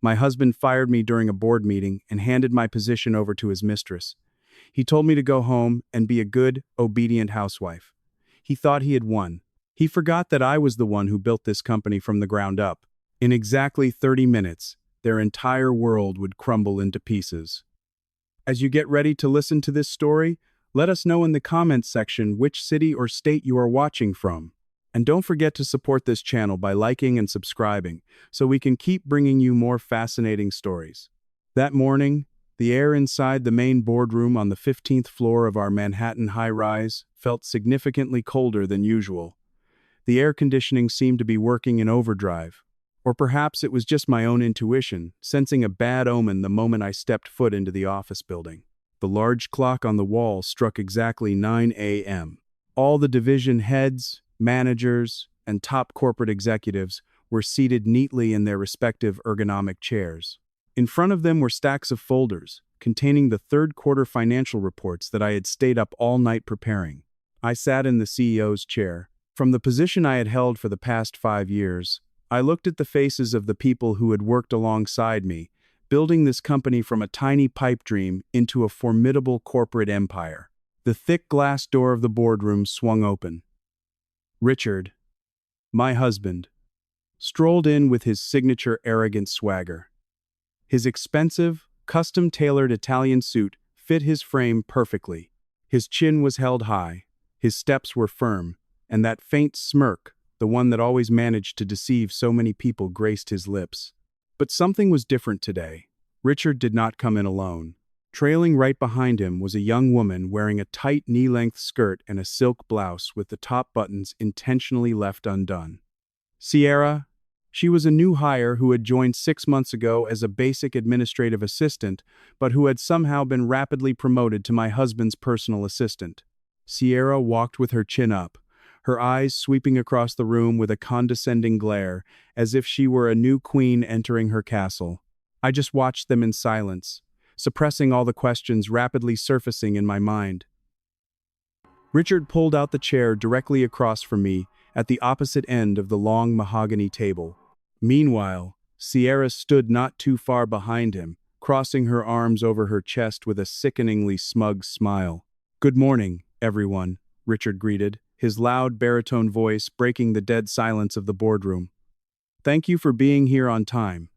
My husband fired me during a board meeting and handed my position over to his mistress. He told me to go home and be a good, obedient housewife. He thought he had won. He forgot that I was the one who built this company from the ground up. In exactly 30 minutes, their entire world would crumble into pieces. As you get ready to listen to this story, let us know in the comments section which city or state you are watching from. And don't forget to support this channel by liking and subscribing, so we can keep bringing you more fascinating stories. That morning, the air inside the main boardroom on the 15th floor of our Manhattan high-rise felt significantly colder than usual. The air conditioning seemed to be working in overdrive. Or perhaps it was just my own intuition, sensing a bad omen the moment I stepped foot into the office building. The large clock on the wall struck exactly 9 a.m. All the division heads, managers, and top corporate executives were seated neatly in their respective ergonomic chairs. In front of them were stacks of folders containing the third quarter financial reports that I had stayed up all night preparing. I sat in the CEO's chair. From the position I had held for the past 5 years, I looked at the faces of the people who had worked alongside me, building this company from a tiny pipe dream into a formidable corporate empire. The thick glass door of the boardroom swung open. Richard, my husband, strolled in with his signature arrogant swagger. His expensive, custom-tailored Italian suit fit his frame perfectly. His chin was held high, his steps were firm, and that faint smirk, the one that always managed to deceive so many people, graced his lips. But something was different today. Richard did not come in alone. Trailing right behind him was a young woman wearing a tight knee-length skirt and a silk blouse with the top buttons intentionally left undone. Sierra. She was a new hire who had joined 6 months ago as a basic administrative assistant, but who had somehow been rapidly promoted to my husband's personal assistant. Sierra walked with her chin up, her eyes sweeping across the room with a condescending glare, as if she were a new queen entering her castle. I just watched them in silence, suppressing all the questions rapidly surfacing in my mind. Richard pulled out the chair directly across from me at the opposite end of the long mahogany table. Meanwhile, Sierra stood not too far behind him, crossing her arms over her chest with a sickeningly smug smile. "Good morning, everyone," Richard greeted, his loud baritone voice breaking the dead silence of the boardroom. "Thank you for being here on time.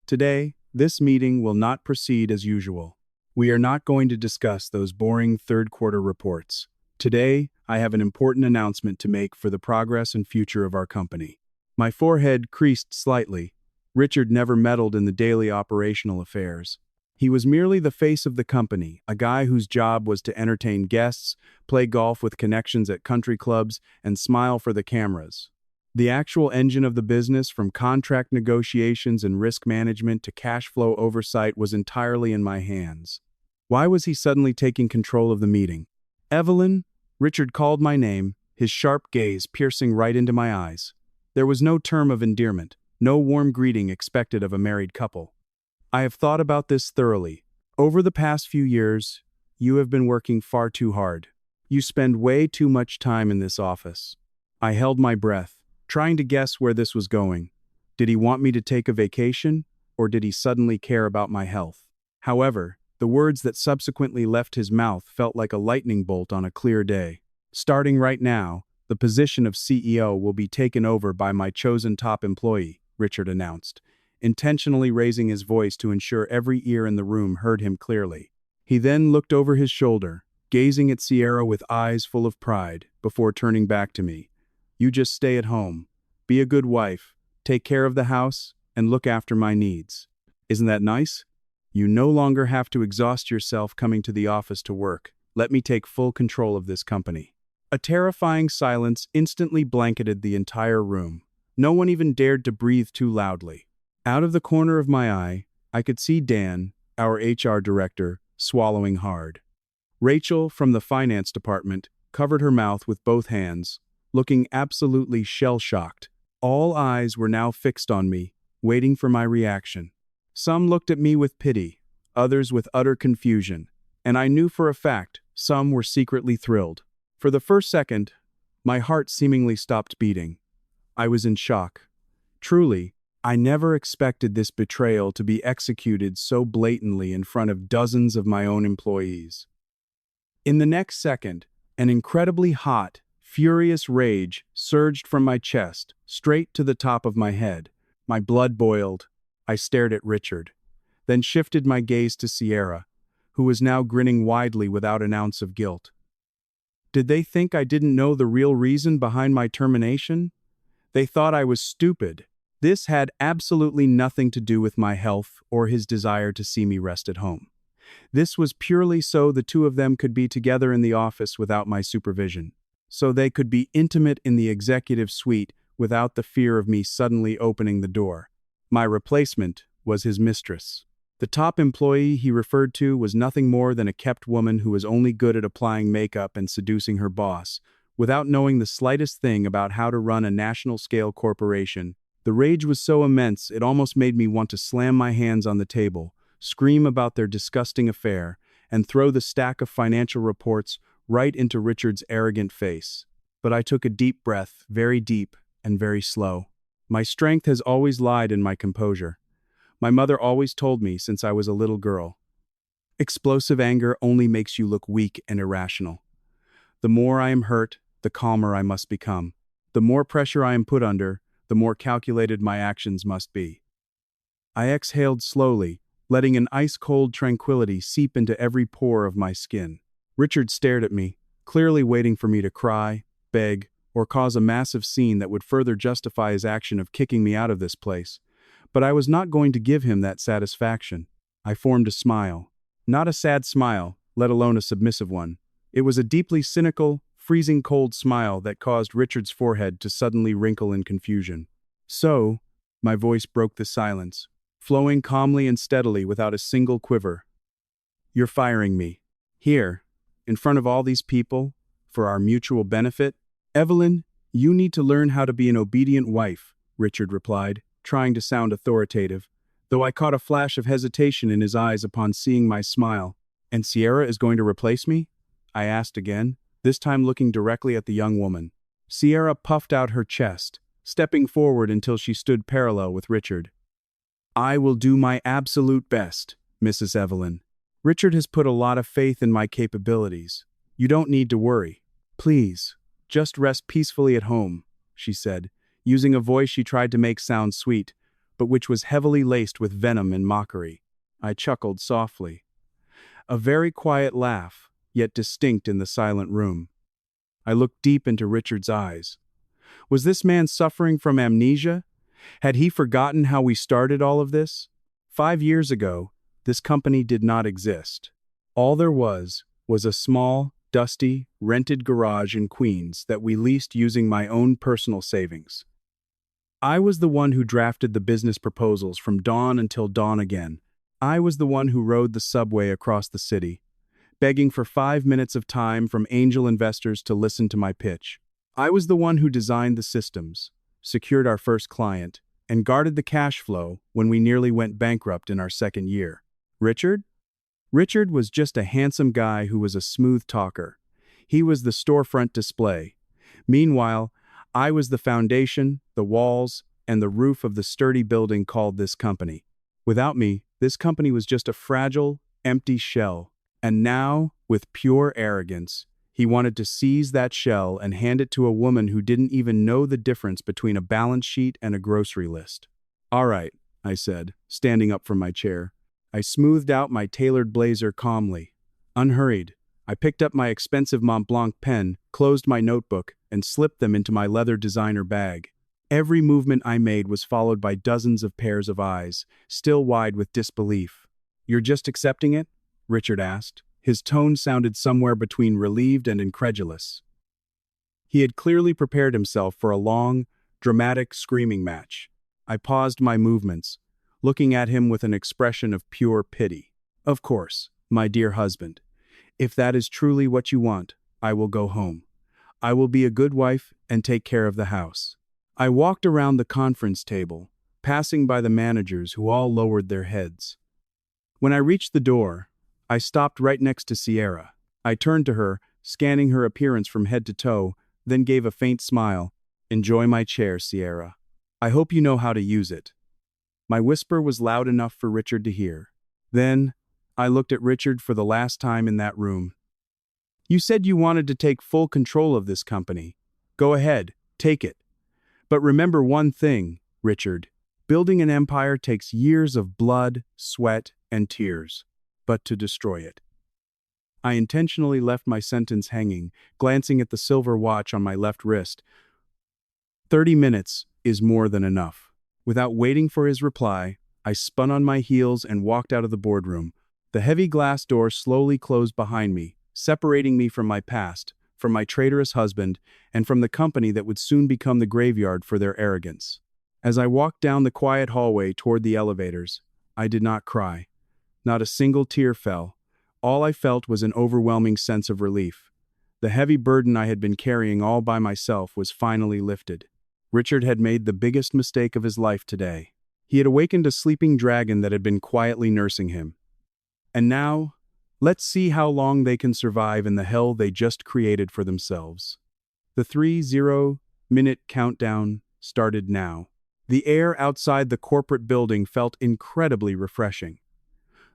Today, this meeting will not proceed as usual. We are not going to discuss those boring third quarter reports. Today, I have an important announcement to make for the progress and future of our company." My forehead creased slightly. Richard never meddled in the daily operational affairs. He was merely the face of the company, a guy whose job was to entertain guests, play golf with connections at country clubs, and smile for the cameras. The actual engine of the business, from contract negotiations and risk management to cash flow oversight, was entirely in my hands. Why was he suddenly taking control of the meeting? "Evelyn," Richard called my name, his sharp gaze piercing right into my eyes. There was no term of endearment, no warm greeting expected of a married couple. "I have thought about this thoroughly. Over the past few years, you have been working far too hard. You spend way too much time in this office." I held my breath, trying to guess where this was going. Did he want me to take a vacation, or did he suddenly care about my health? However, the words that subsequently left his mouth felt like a lightning bolt on a clear day. "Starting right now, the position of CEO will be taken over by my chosen top employee," Richard announced, intentionally raising his voice to ensure every ear in the room heard him clearly. He then looked over his shoulder, gazing at Sierra with eyes full of pride, before turning back to me. "You just stay at home, be a good wife, take care of the house, and look after my needs. Isn't that nice? You no longer have to exhaust yourself coming to the office to work. Let me take full control of this company." A terrifying silence instantly blanketed the entire room. No one even dared to breathe too loudly. Out of the corner of my eye, I could see Dan, our HR director, swallowing hard. Rachel, from the finance department, covered her mouth with both hands, looking absolutely shell-shocked. All eyes were now fixed on me, waiting for my reaction. Some looked at me with pity, others with utter confusion, and I knew for a fact some were secretly thrilled. For the first second, my heart seemingly stopped beating. I was in shock. Truly, I never expected this betrayal to be executed so blatantly in front of dozens of my own employees. In the next second, an incredibly hot, furious rage surged from my chest, straight to the top of my head. My blood boiled. I stared at Richard, then shifted my gaze to Sierra, who was now grinning widely without an ounce of guilt. Did they think I didn't know the real reason behind my termination? They thought I was stupid. This had absolutely nothing to do with my health or his desire to see me rest at home. This was purely so the two of them could be together in the office without my supervision, so they could be intimate in the executive suite without the fear of me suddenly opening the door. My replacement was his mistress. The top employee he referred to was nothing more than a kept woman who was only good at applying makeup and seducing her boss, without knowing the slightest thing about how to run a national-scale corporation. The rage was so immense it almost made me want to slam my hands on the table, scream about their disgusting affair, and throw the stack of financial reports right into Richard's arrogant face. But I took a deep breath, very deep and very slow. My strength has always lied in my composure. My mother always told me since I was a little girl, explosive anger only makes you look weak and irrational. The more I am hurt, the calmer I must become. The more pressure I am put under, the more calculated my actions must be. I exhaled slowly, letting an ice-cold tranquility seep into every pore of my skin. Richard stared at me, clearly waiting for me to cry, beg, or cause a massive scene that would further justify his action of kicking me out of this place. But I was not going to give him that satisfaction. I formed a smile. Not a sad smile, let alone a submissive one. It was a deeply cynical, freezing cold smile that caused Richard's forehead to suddenly wrinkle in confusion. So, my voice broke the silence, flowing calmly and steadily without a single quiver. You're firing me. Here, in front of all these people, for our mutual benefit? Evelyn, you need to learn how to be an obedient wife, Richard replied, trying to sound authoritative, though I caught a flash of hesitation in his eyes upon seeing my smile. And Sierra is going to replace me? I asked again, this time looking directly at the young woman. Sierra puffed out her chest, stepping forward until she stood parallel with Richard. I will do my absolute best, Mrs. Evelyn. Richard has put a lot of faith in my capabilities. You don't need to worry. Please, just rest peacefully at home, she said, using a voice she tried to make sound sweet, but which was heavily laced with venom and mockery. I chuckled softly. A very quiet laugh, yet distinct in the silent room. I looked deep into Richard's eyes. Was this man suffering from amnesia? Had he forgotten how we started all of this? 5 years ago, this company did not exist. All there was a small, dusty, rented garage in Queens that we leased using my own personal savings. I was the one who drafted the business proposals from dawn until dawn again. I was the one who rode the subway across the city, begging for 5 minutes of time from angel investors to listen to my pitch. I was the one who designed the systems, secured our first client, and guarded the cash flow when we nearly went bankrupt in our second year. Richard? Richard was just a handsome guy who was a smooth talker. He was the storefront display. Meanwhile, I was the foundation, the walls, and the roof of the sturdy building called this company. Without me, this company was just a fragile, empty shell. And now, with pure arrogance, he wanted to seize that shell and hand it to a woman who didn't even know the difference between a balance sheet and a grocery list. All right, I said, standing up from my chair. I smoothed out my tailored blazer calmly. Unhurried, I picked up my expensive Mont Blanc pen, closed my notebook, and slipped them into my leather designer bag. Every movement I made was followed by dozens of pairs of eyes, still wide with disbelief. You're just accepting it? Richard asked. His tone sounded somewhere between relieved and incredulous. He had clearly prepared himself for a long, dramatic screaming match. I paused my movements, looking at him with an expression of pure pity. Of course, my dear husband. If that is truly what you want, I will go home. I will be a good wife and take care of the house. I walked around the conference table, passing by the managers who all lowered their heads. When I reached the door, I stopped right next to Sierra. I turned to her, scanning her appearance from head to toe, then gave a faint smile. Enjoy my chair, Sierra. I hope you know how to use it. My whisper was loud enough for Richard to hear. Then, I looked at Richard for the last time in that room. You said you wanted to take full control of this company. Go ahead, take it. But remember one thing, Richard. Building an empire takes years of blood, sweat, and tears. But to destroy it. I intentionally left my sentence hanging, glancing at the silver watch on my left wrist. 30 minutes is more than enough. Without waiting for his reply, I spun on my heels and walked out of the boardroom. The heavy glass door slowly closed behind me, separating me from my past, from my traitorous husband, and from the company that would soon become the graveyard for their arrogance. As I walked down the quiet hallway toward the elevators, I did not cry. Not a single tear fell. All I felt was an overwhelming sense of relief. The heavy burden I had been carrying all by myself was finally lifted. Richard had made the biggest mistake of his life today. He had awakened a sleeping dragon that had been quietly nursing him. And now, let's see how long they can survive in the hell they just created for themselves. The 30-minute countdown started now. The air outside the corporate building felt incredibly refreshing.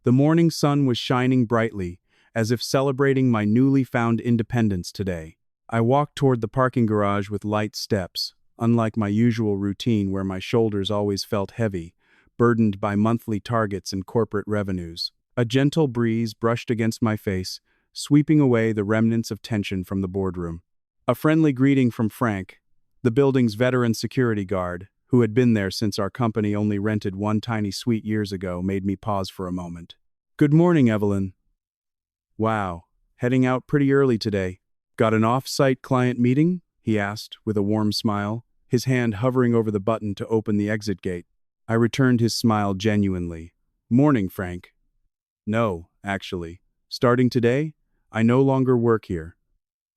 The morning sun was shining brightly, as if celebrating my newly found independence today. I walked toward the parking garage with light steps, unlike my usual routine where my shoulders always felt heavy, burdened by monthly targets and corporate revenues. A gentle breeze brushed against my face, sweeping away the remnants of tension from the boardroom. A friendly greeting from Frank, the building's veteran security guard, who had been there since our company only rented one tiny suite years ago, made me pause for a moment. Good morning, Evelyn. Wow, heading out pretty early today. Got an off-site client meeting? He asked, with a warm smile, his hand hovering over the button to open the exit gate. I returned his smile genuinely. Morning, Frank. No, actually. Starting today, I no longer work here.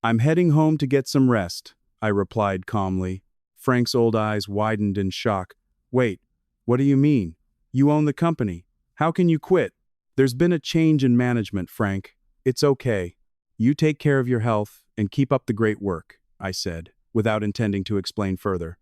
I'm heading home to get some rest, I replied calmly. Frank's old eyes widened in shock. Wait, what do you mean? You own the company. How can you quit? There's been a change in management, Frank. It's okay. You take care of your health and keep up the great work, I said, without intending to explain further.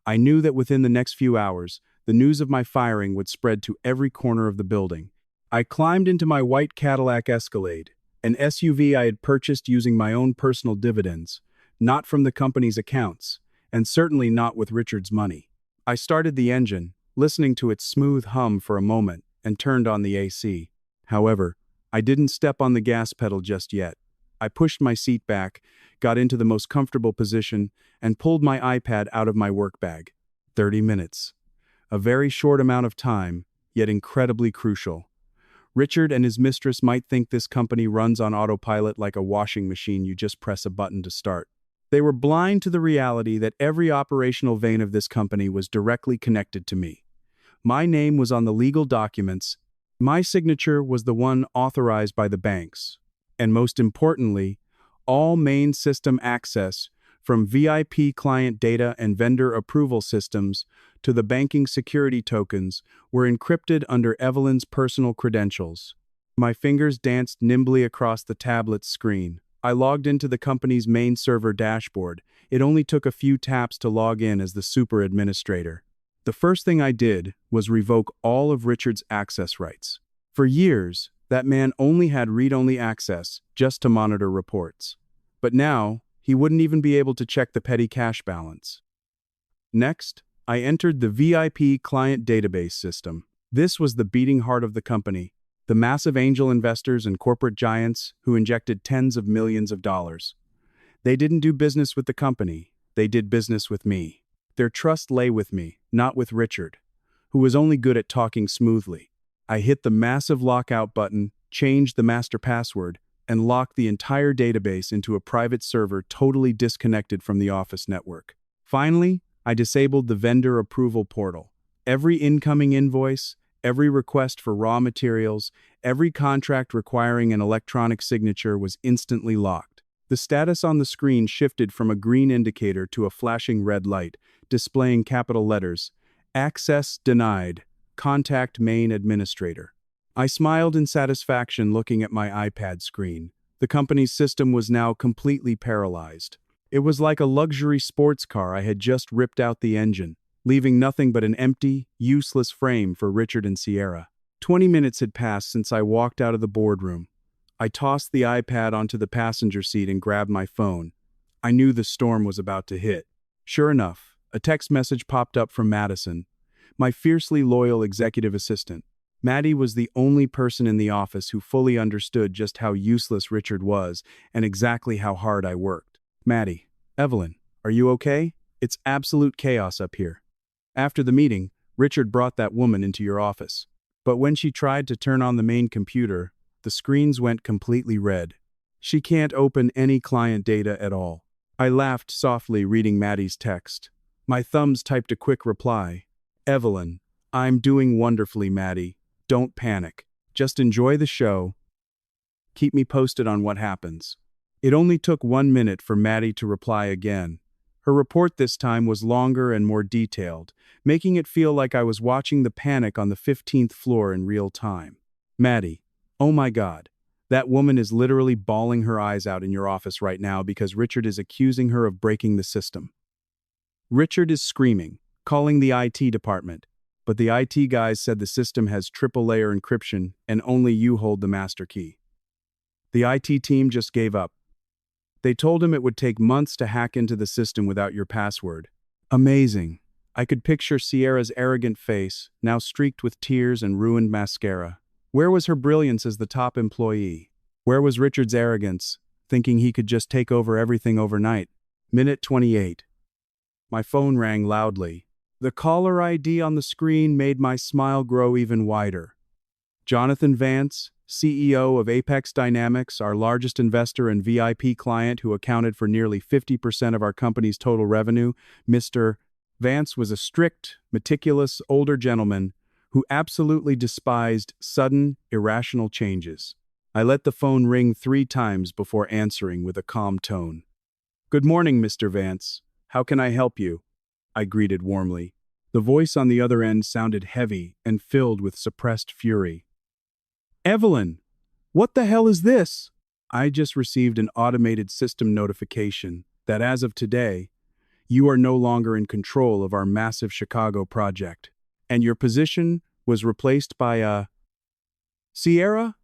I knew that within the next few hours, the news of my firing would spread to every corner of the building. I climbed into my white Cadillac Escalade, an SUV I had purchased using my own personal dividends, not from the company's accounts, and certainly not with Richard's money. I started the engine, listening to its smooth hum for a moment, and turned on the AC. However, I didn't step on the gas pedal just yet. I pushed my seat back, got into the most comfortable position, and pulled my iPad out of my work bag. 30 minutes. A very short amount of time, yet incredibly crucial. Richard and his mistress might think this company runs on autopilot like a washing machine you just press a button to start. They were blind to the reality that every operational vein of this company was directly connected to me. My name was on the legal documents. My signature was the one authorized by the banks. And most importantly, all main system access, from VIP client data and vendor approval systems to the banking security tokens, were encrypted under Evelyn's personal credentials. My fingers danced nimbly across the tablet's screen. I logged into the company's main server dashboard. It only took a few taps to log in as the super administrator. The first thing I did was revoke all of Richard's access rights. For years, that man only had read-only access just to monitor reports. But now, he wouldn't even be able to check the petty cash balance. Next, I entered the VIP client database system. This was the beating heart of the company. The massive angel investors and corporate giants who injected tens of millions of dollars. They didn't do business with the company, they did business with me. Their trust lay with me, not with Richard, who was only good at talking smoothly. I hit the massive lockout button, changed the master password, and locked the entire database into a private server totally disconnected from the office network. Finally, I disabled the vendor approval portal. Every incoming invoice, every request for raw materials, every contract requiring an electronic signature was instantly locked. The status on the screen shifted from a green indicator to a flashing red light, displaying capital letters, "Access denied. Contact main administrator." I smiled in satisfaction looking at my iPad screen. The company's system was now completely paralyzed. It was like a luxury sports car I had just ripped out the engine. leaving nothing but an empty, useless frame for Richard and Sierra. 20 minutes had passed since I walked out of the boardroom. I tossed the iPad onto the passenger seat and grabbed my phone. I knew the storm was about to hit. Sure enough, a text message popped up from Madison, my fiercely loyal executive assistant. Maddie was the only person in the office who fully understood just how useless Richard was and exactly how hard I worked. Maddie, Evelyn, are you okay? It's absolute chaos up here. After the meeting, Richard brought that woman into your office. But when she tried to turn on the main computer, the screens went completely red. She can't open any client data at all. I laughed softly reading Maddie's text. My thumbs typed a quick reply. Evelyn, I'm doing wonderfully, Maddie. Don't panic. Just enjoy the show. Keep me posted on what happens. It only took 1 minute for Maddie to reply again. Her report this time was longer and more detailed, making it feel like I was watching the panic on the 15th floor in real time. Maddie, oh my God. That woman is literally bawling her eyes out in your office right now because Richard is accusing her of breaking the system. Richard is screaming, calling the IT department, but the IT guys said the system has triple-layer encryption and only you hold the master key. The IT team just gave up. They told him it would take months to hack into the system without your password. Amazing. I could picture Sierra's arrogant face, now streaked with tears and ruined mascara. Where was her brilliance as the top employee? Where was Richard's arrogance, thinking he could just take over everything overnight? Minute 28. My phone rang loudly. The caller ID on the screen made my smile grow even wider. Jonathan Vance, CEO of Apex Dynamics, our largest investor and VIP client who accounted for nearly 50% of our company's total revenue, Mr. Vance was a strict, meticulous, older gentleman who absolutely despised sudden, irrational changes. I let the phone ring 3 times before answering with a calm tone. Good morning, Mr. Vance. How can I help you? I greeted warmly. The voice on the other end sounded heavy and filled with suppressed fury. Evelyn, what the hell is this? I just received an automated system notification that as of today, you are no longer in control of our massive Chicago project, and your position was replaced by Sierra?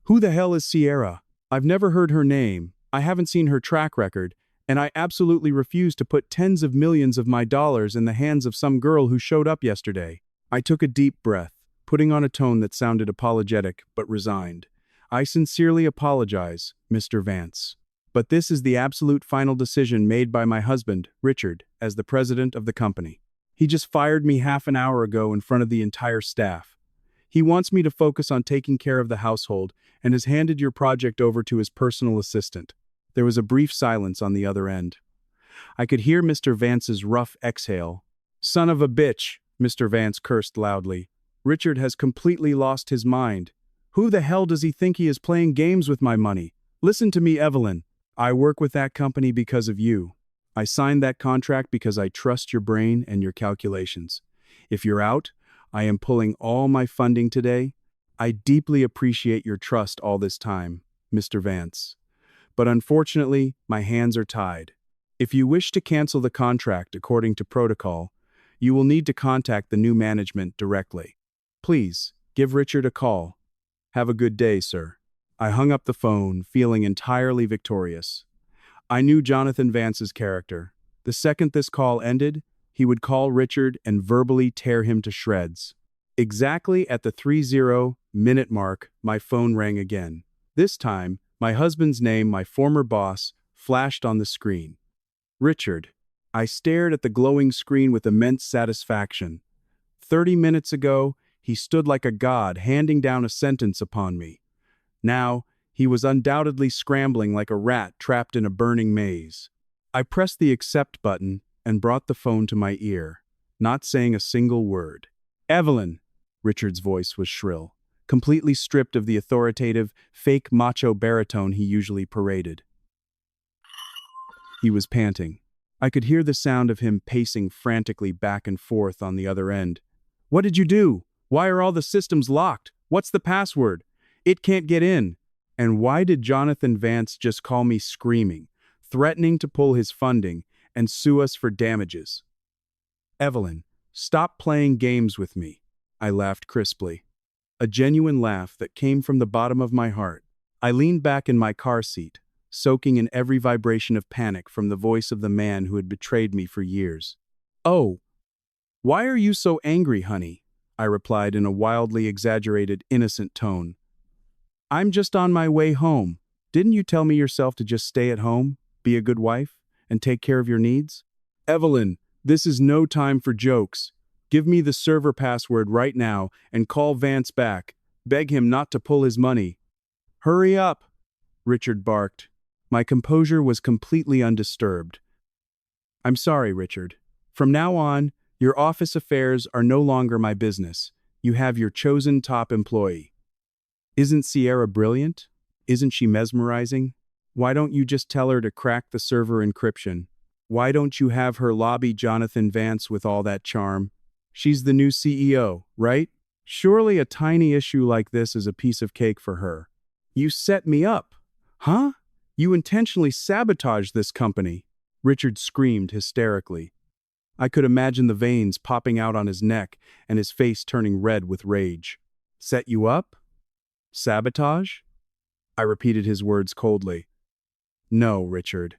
Who the hell is Sierra? I've never heard her name, I haven't seen her track record, and I absolutely refuse to put tens of millions of my dollars in the hands of some girl who showed up yesterday. I took a deep breath, putting on a tone that sounded apologetic but resigned. I sincerely apologize, Mr. Vance. But this is the absolute final decision made by my husband, Richard, as the president of the company. He just fired me half an hour ago in front of the entire staff. He wants me to focus on taking care of the household and has handed your project over to his personal assistant. There was a brief silence on the other end. I could hear Mr. Vance's rough exhale. Son of a bitch, Mr. Vance cursed loudly. Richard has completely lost his mind. Who the hell does he think he is playing games with my money? Listen to me, Evelyn. I work with that company because of you. I signed that contract because I trust your brain and your calculations. If you're out, I am pulling all my funding today. I deeply appreciate your trust all this time, Mr. Vance. But unfortunately, my hands are tied. If you wish to cancel the contract according to protocol, you will need to contact the new management directly. Please, give Richard a call. Have a good day, sir. I hung up the phone, feeling entirely victorious. I knew Jonathan Vance's character. The second this call ended, he would call Richard and verbally tear him to shreds. Exactly at the 30-minute mark, my phone rang again. This time, my husband's name, my former boss, flashed on the screen. Richard. I stared at the glowing screen with immense satisfaction. 30 minutes ago, he stood like a god handing down a sentence upon me. Now, he was undoubtedly scrambling like a rat trapped in a burning maze. I pressed the accept button and brought the phone to my ear, not saying a single word. Evelyn, Richard's voice was shrill, completely stripped of the authoritative, fake macho baritone he usually paraded. He was panting. I could hear the sound of him pacing frantically back and forth on the other end. What did you do? Why are all the systems locked? What's the password? It can't get in. And why did Jonathan Vance just call me screaming, threatening to pull his funding and sue us for damages? Evelyn, Stop playing games with me. I laughed crisply. A genuine laugh that came from the bottom of my heart. I leaned back in my car seat, soaking in every vibration of panic from the voice of the man who had betrayed me for years. "Oh, why are you so angry, honey?" I replied in a wildly exaggerated, innocent tone. "I'm just on my way home. Didn't you tell me yourself to just stay at home, be a good wife, and take care of your needs?" "Evelyn, this is no time for jokes. Give me the server password right now and call Vance back. Beg him not to pull his money." "Hurry up," Richard barked. My composure was completely undisturbed. "I'm sorry, Richard. From now on, your office affairs are no longer my business. You have your chosen top employee. Isn't Sierra brilliant? Isn't she mesmerizing? Why don't you just tell her to crack the server encryption? Why don't you have her lobby Jonathan Vance with all that charm? She's the new CEO, right? Surely a tiny issue like this is a piece of cake for her. You set me up. Huh? You intentionally sabotaged this company." Richard screamed hysterically. I could imagine the veins popping out on his neck and his face turning red with rage. "Set you up? Sabotage?" I repeated his words coldly. "No, Richard.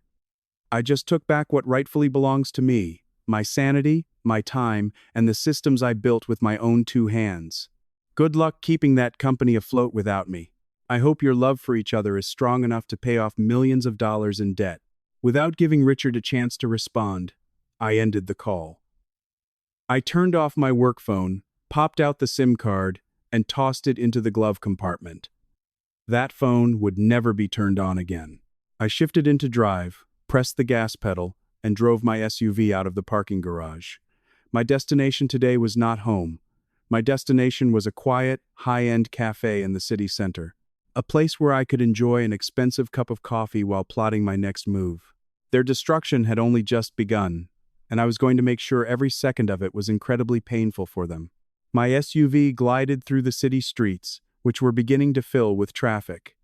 I just took back what rightfully belongs to me, my sanity, my time, and the systems I built with my own two hands. Good luck keeping that company afloat without me. I hope your love for each other is strong enough to pay off millions of dollars in debt." Without giving Richard a chance to respond, I ended the call. I turned off my work phone, popped out the SIM card, and tossed it into the glove compartment. That phone would never be turned on again. I shifted into drive, pressed the gas pedal, and drove my SUV out of the parking garage. My destination today was not home. My destination was a quiet, high-end cafe in the city center. A place where I could enjoy an expensive cup of coffee while plotting my next move. Their destruction had only just begun, and I was going to make sure every second of it was incredibly painful for them. My SUV glided through the city streets, which were beginning to fill with traffic.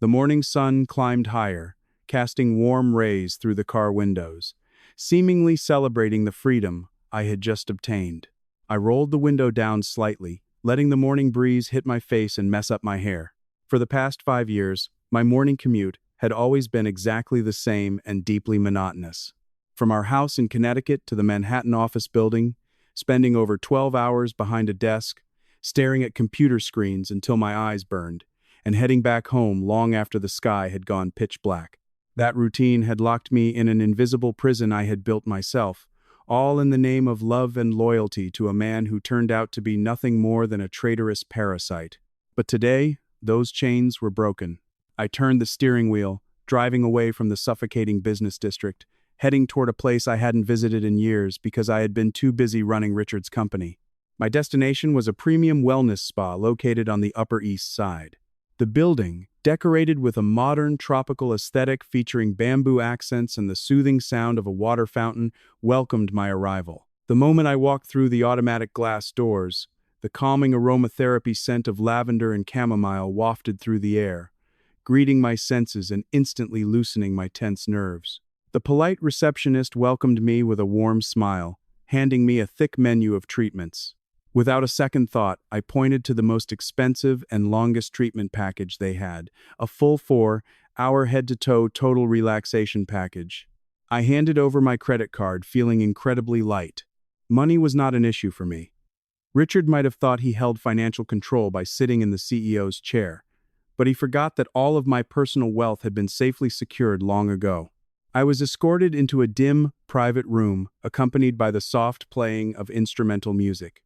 The morning sun climbed higher, casting warm rays through the car windows, seemingly celebrating the freedom I had just obtained. I rolled the window down slightly, letting the morning breeze hit my face and mess up my hair. For the past 5 years, my morning commute had always been exactly the same and deeply monotonous. From our house in Connecticut to the Manhattan office building, spending over 12 hours behind a desk, staring at computer screens until my eyes burned, and heading back home long after the sky had gone pitch black. That routine had locked me in an invisible prison I had built myself, all in the name of love and loyalty to a man who turned out to be nothing more than a traitorous parasite. But today, those chains were broken. I turned the steering wheel, driving away from the suffocating business district, heading toward a place I hadn't visited in years because I had been too busy running Richard's company. My destination was a premium wellness spa located on the Upper East Side. The building, decorated with a modern tropical aesthetic featuring bamboo accents and the soothing sound of a water fountain, welcomed my arrival. The moment I walked through the automatic glass doors, the calming aromatherapy scent of lavender and chamomile wafted through the air, greeting my senses and instantly loosening my tense nerves. The polite receptionist welcomed me with a warm smile, handing me a thick menu of treatments. Without a second thought, I pointed to the most expensive and longest treatment package they had, a full 4-hour head-to-toe total relaxation package. I handed over my credit card, feeling incredibly light. Money was not an issue for me. Richard might have thought he held financial control by sitting in the CEO's chair, but he forgot that all of my personal wealth had been safely secured long ago. I was escorted into a dim, private room, accompanied by the soft playing of instrumental music.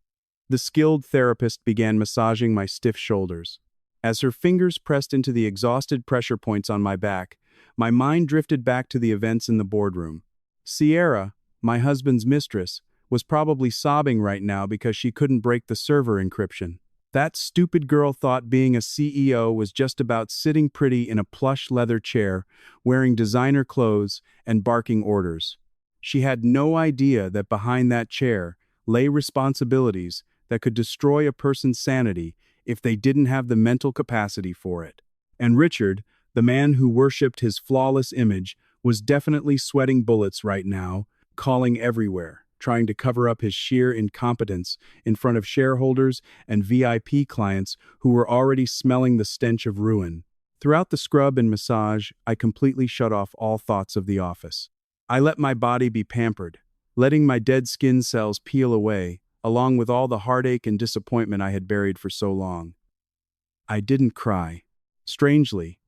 The skilled therapist began massaging my stiff shoulders. As her fingers pressed into the exhausted pressure points on my back, my mind drifted back to the events in the boardroom. Sierra, my husband's mistress, was probably sobbing right now because she couldn't break the server encryption. That stupid girl thought being a CEO was just about sitting pretty in a plush leather chair, wearing designer clothes, and barking orders. She had no idea that behind that chair lay responsibilities that could destroy a person's sanity if they didn't have the mental capacity for it. And Richard, the man who worshipped his flawless image, was definitely sweating bullets right now, calling everywhere. trying to cover up his sheer incompetence in front of shareholders and VIP clients who were already smelling the stench of ruin. Throughout the scrub and massage, I completely shut off all thoughts of the office. I let my body be pampered, letting my dead skin cells peel away, along with all the heartache and disappointment I had buried for so long. I didn't cry. Strangely,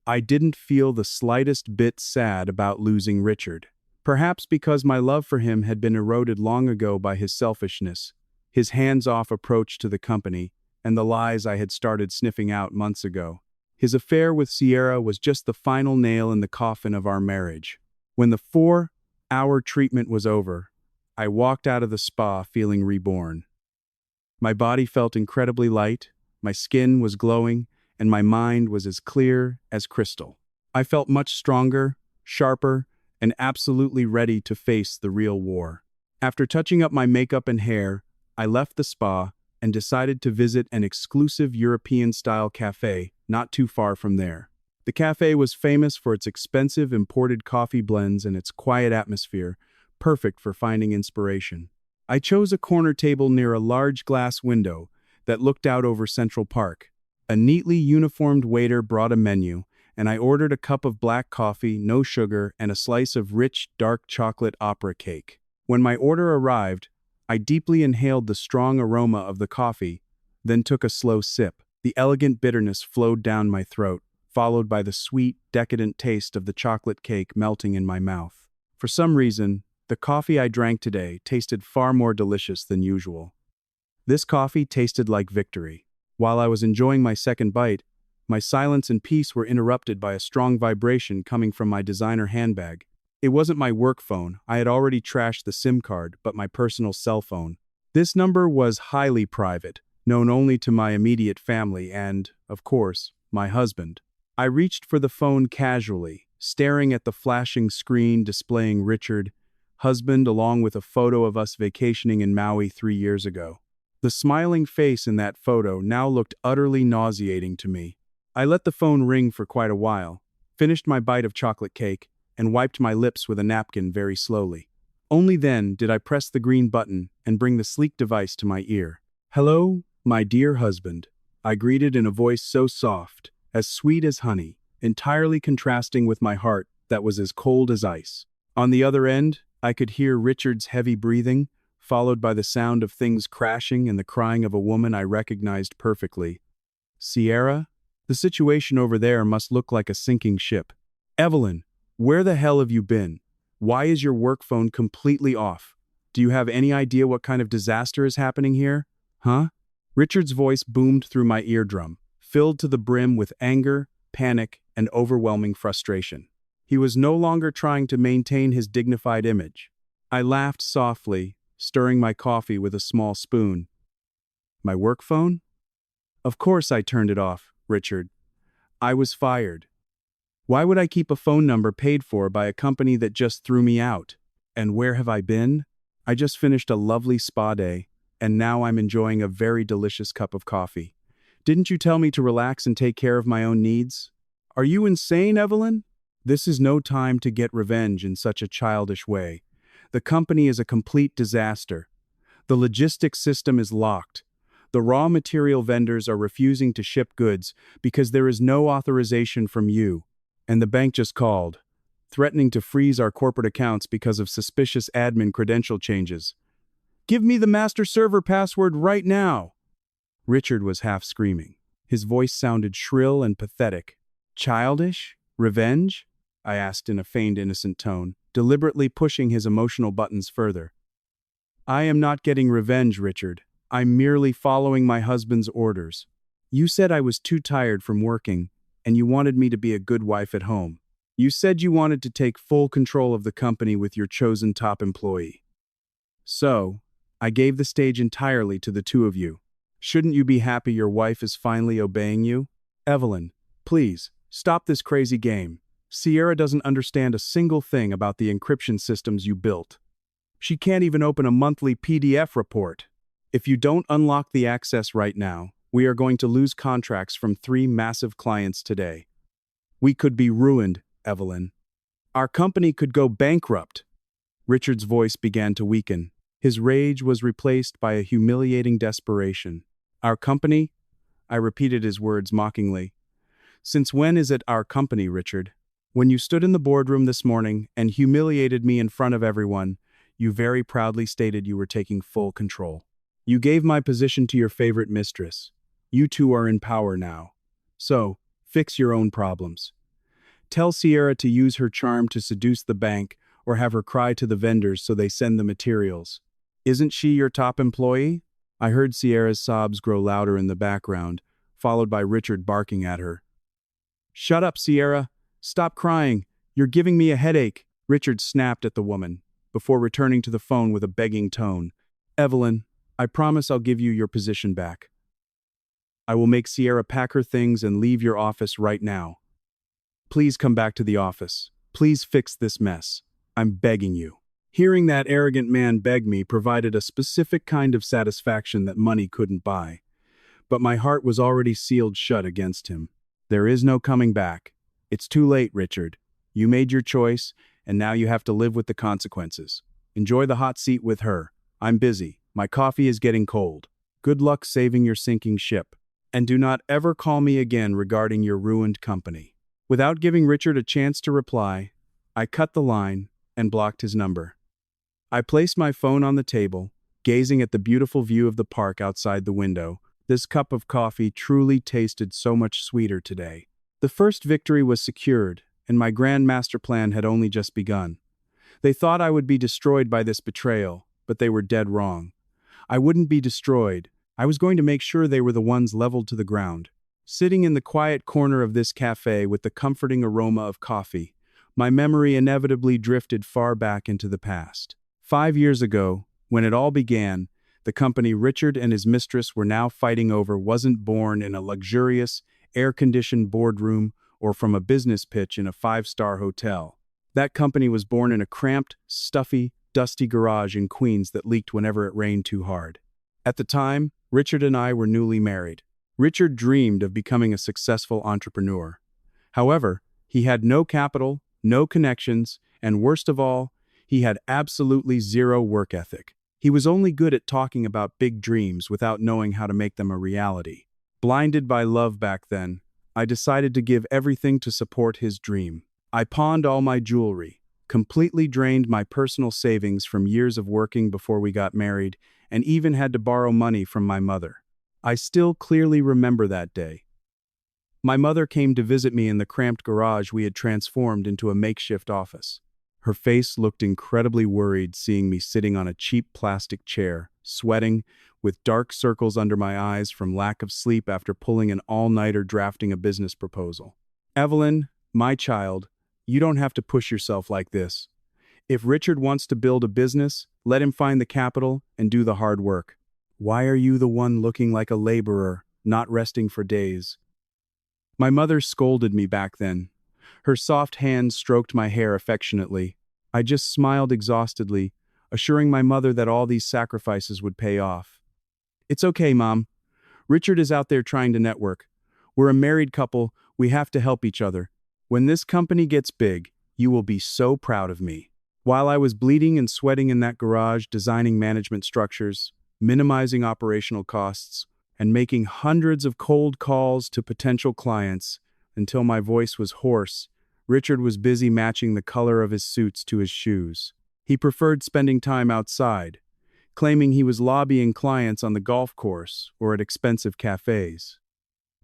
I didn't feel the slightest bit sad about losing Richard. Perhaps because my love for him had been eroded long ago by his selfishness, his hands-off approach to the company, and the lies I had started sniffing out months ago. His affair with Sierra was just the final nail in the coffin of our marriage. When the 4-hour treatment was over, I walked out of the spa feeling reborn. My body felt incredibly light, my skin was glowing, and my mind was as clear as crystal. I felt much stronger, sharper, and absolutely ready to face the real war. After touching up my makeup and hair, I left the spa and decided to visit an exclusive European-style cafe not too far from there. The cafe was famous for its expensive imported coffee blends and its quiet atmosphere, perfect for finding inspiration. I chose a corner table near a large glass window that looked out over Central Park. A neatly uniformed waiter brought a menu, and I ordered a cup of black coffee, no sugar, and a slice of rich, dark chocolate opera cake. When my order arrived, I deeply inhaled the strong aroma of the coffee, then took a slow sip. The elegant bitterness flowed down my throat, followed by the sweet, decadent taste of the chocolate cake melting in my mouth. For some reason, the coffee I drank today tasted far more delicious than usual. This coffee tasted like victory. While I was enjoying my second bite, my silence and peace were interrupted by a strong vibration coming from my designer handbag. It wasn't my work phone. I had already trashed the SIM card, but my personal cell phone. This number was highly private, known only to my immediate family and, of course, my husband. I reached for the phone casually, staring at the flashing screen displaying Richard, husband, along with a photo of us vacationing in Maui 3 years ago. The smiling face in that photo now looked utterly nauseating to me. I let the phone ring for quite a while, finished my bite of chocolate cake, and wiped my lips with a napkin very slowly. Only then did I press the green button and bring the sleek device to my ear. "Hello, my dear husband," I greeted in a voice so soft, as sweet as honey, entirely contrasting with my heart that was as cold as ice. On the other end, I could hear Richard's heavy breathing, followed by the sound of things crashing and the crying of a woman I recognized perfectly. "Sierra? The situation over there must look like a sinking ship. Evelyn, where the hell have you been? Why is your work phone completely off? Do you have any idea what kind of disaster is happening here? Huh?" Richard's voice boomed through my eardrum, filled to the brim with anger, panic, and overwhelming frustration. He was no longer trying to maintain his dignified image. I laughed softly, stirring my coffee with a small spoon. "My work phone? Of course I turned it off, Richard. I was fired. Why would I keep a phone number paid for by a company that just threw me out? And where have I been? I just finished a lovely spa day, and now I'm enjoying a very delicious cup of coffee. Didn't you tell me to relax and take care of my own needs? Are you insane, Evelyn? This is no time to get revenge in such a childish way. The company is a complete disaster. The logistics system is locked. The raw material vendors are refusing to ship goods because there is no authorization from you. And the bank just called, threatening to freeze our corporate accounts because of suspicious admin credential changes. Give me the master server password right now." Richard was half screaming. His voice sounded shrill and pathetic. "Childish? Revenge?" I asked in a feigned innocent tone, deliberately pushing his emotional buttons further. "I am not getting revenge, Richard. I'm merely following my husband's orders. You said I was too tired from working, and you wanted me to be a good wife at home. You said you wanted to take full control of the company with your chosen top employee. So, I gave the stage entirely to the two of you. Shouldn't you be happy your wife is finally obeying you? Evelyn, please, stop this crazy game. Sierra doesn't understand a single thing about the encryption systems you built. She can't even open a monthly PDF report. If you don't unlock the access right now, we are going to lose contracts from 3 massive clients today. We could be ruined, Evelyn. Our company could go bankrupt." Richard's voice began to weaken. His rage was replaced by a humiliating desperation. Our company? I repeated his words mockingly. Since when is it our company, Richard? When you stood in the boardroom this morning and humiliated me in front of everyone, you very proudly stated you were taking full control. You gave my position to your favorite mistress. You two are in power now. So, fix your own problems. Tell Sierra to use her charm to seduce the bank or have her cry to the vendors so they send the materials. Isn't she your top employee? I heard Sierra's sobs grow louder in the background, followed by Richard barking at her. Shut up, Sierra. Stop crying. You're giving me a headache. Richard snapped at the woman, before returning to the phone with a begging tone. Evelyn, I promise I'll give you your position back. I will make Sierra pack her things and leave your office right now. Please come back to the office. Please fix this mess. I'm begging you. Hearing that arrogant man beg me provided a specific kind of satisfaction that money couldn't buy. But my heart was already sealed shut against him. There is no coming back. It's too late, Richard. You made your choice, and now you have to live with the consequences. Enjoy the hot seat with her. I'm busy. My coffee is getting cold. Good luck saving your sinking ship. And do not ever call me again regarding your ruined company. Without giving Richard a chance to reply, I cut the line and blocked his number. I placed my phone on the table, gazing at the beautiful view of the park outside the window. This cup of coffee truly tasted so much sweeter today. The first victory was secured, and my grand master plan had only just begun. They thought I would be destroyed by this betrayal, but they were dead wrong. I wouldn't be destroyed. I was going to make sure they were the ones leveled to the ground. Sitting in the quiet corner of this cafe with the comforting aroma of coffee, my memory inevitably drifted far back into the past. 5 years ago, when it all began, the company Richard and his mistress were now fighting over wasn't born in a luxurious, air-conditioned boardroom or from a business pitch in a 5-star hotel. That company was born in a cramped, stuffy, dusty garage in Queens that leaked whenever it rained too hard. At the time, Richard and I were newly married. Richard dreamed of becoming a successful entrepreneur. However, he had no capital, no connections, and worst of all, he had absolutely zero work ethic. He was only good at talking about big dreams without knowing how to make them a reality. Blinded by love back then, I decided to give everything to support his dream. I pawned all my jewelry, completely drained my personal savings from years of working before we got married, and even had to borrow money from my mother. I still clearly remember that day. My mother came to visit me in the cramped garage we had transformed into a makeshift office. Her face looked incredibly worried seeing me sitting on a cheap plastic chair, sweating, with dark circles under my eyes from lack of sleep after pulling an all-nighter drafting a business proposal. Evelyn, my child, you don't have to push yourself like this. If Richard wants to build a business, let him find the capital and do the hard work. Why are you the one looking like a laborer, not resting for days? My mother scolded me back then. Her soft hand stroked my hair affectionately. I just smiled exhaustedly, assuring my mother that all these sacrifices would pay off. It's okay, Mom. Richard is out there trying to network. We're a married couple, we have to help each other. When this company gets big, you will be so proud of me. While I was bleeding and sweating in that garage designing management structures, minimizing operational costs, and making hundreds of cold calls to potential clients until my voice was hoarse, Richard was busy matching the color of his suits to his shoes. He preferred spending time outside, claiming he was lobbying clients on the golf course or at expensive cafes.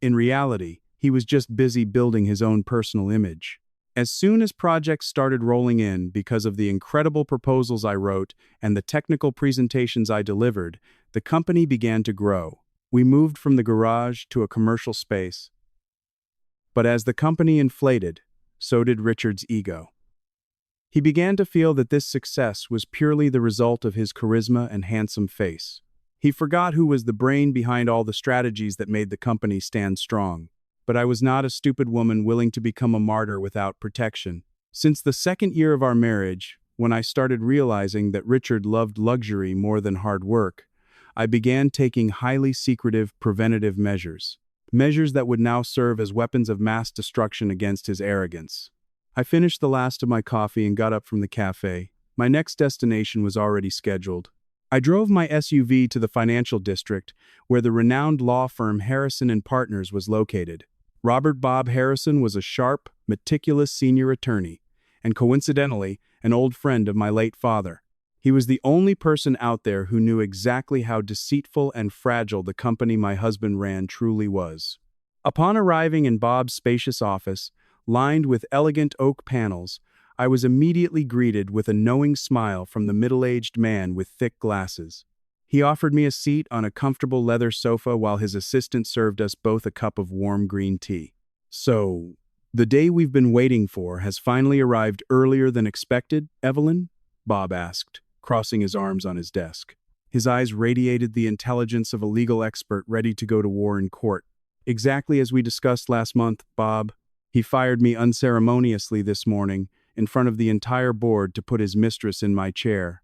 In reality, he was just busy building his own personal image. As soon as projects started rolling in because of the incredible proposals I wrote and the technical presentations I delivered, the company began to grow. We moved from the garage to a commercial space. But as the company inflated, so did Richard's ego. He began to feel that this success was purely the result of his charisma and handsome face. He forgot who was the brain behind all the strategies that made the company stand strong. But I was not a stupid woman willing to become a martyr without protection. Since the second year of our marriage, when I started realizing that Richard loved luxury more than hard work, I began taking highly secretive preventative measures. Measures that would now serve as weapons of mass destruction against his arrogance. I finished the last of my coffee and got up from the cafe, My next destination was already scheduled. I drove my SUV to the financial district, where the renowned law firm Harrison and Partners was located. Robert Bob Harrison was a sharp, meticulous senior attorney, and coincidentally, an old friend of my late father. He was the only person out there who knew exactly how deceitful and fragile the company my husband ran truly was. Upon arriving in Bob's spacious office, lined with elegant oak panels, I was immediately greeted with a knowing smile from the middle-aged man with thick glasses. He offered me a seat on a comfortable leather sofa while his assistant served us both a cup of warm green tea. "So, the day we've been waiting for has finally arrived earlier than expected, Evelyn?" Bob asked, crossing his arms on his desk. His eyes radiated the intelligence of a legal expert ready to go to war in court. "Exactly as we discussed last month, Bob. He fired me unceremoniously this morning, in front of the entire board to put his mistress in my chair."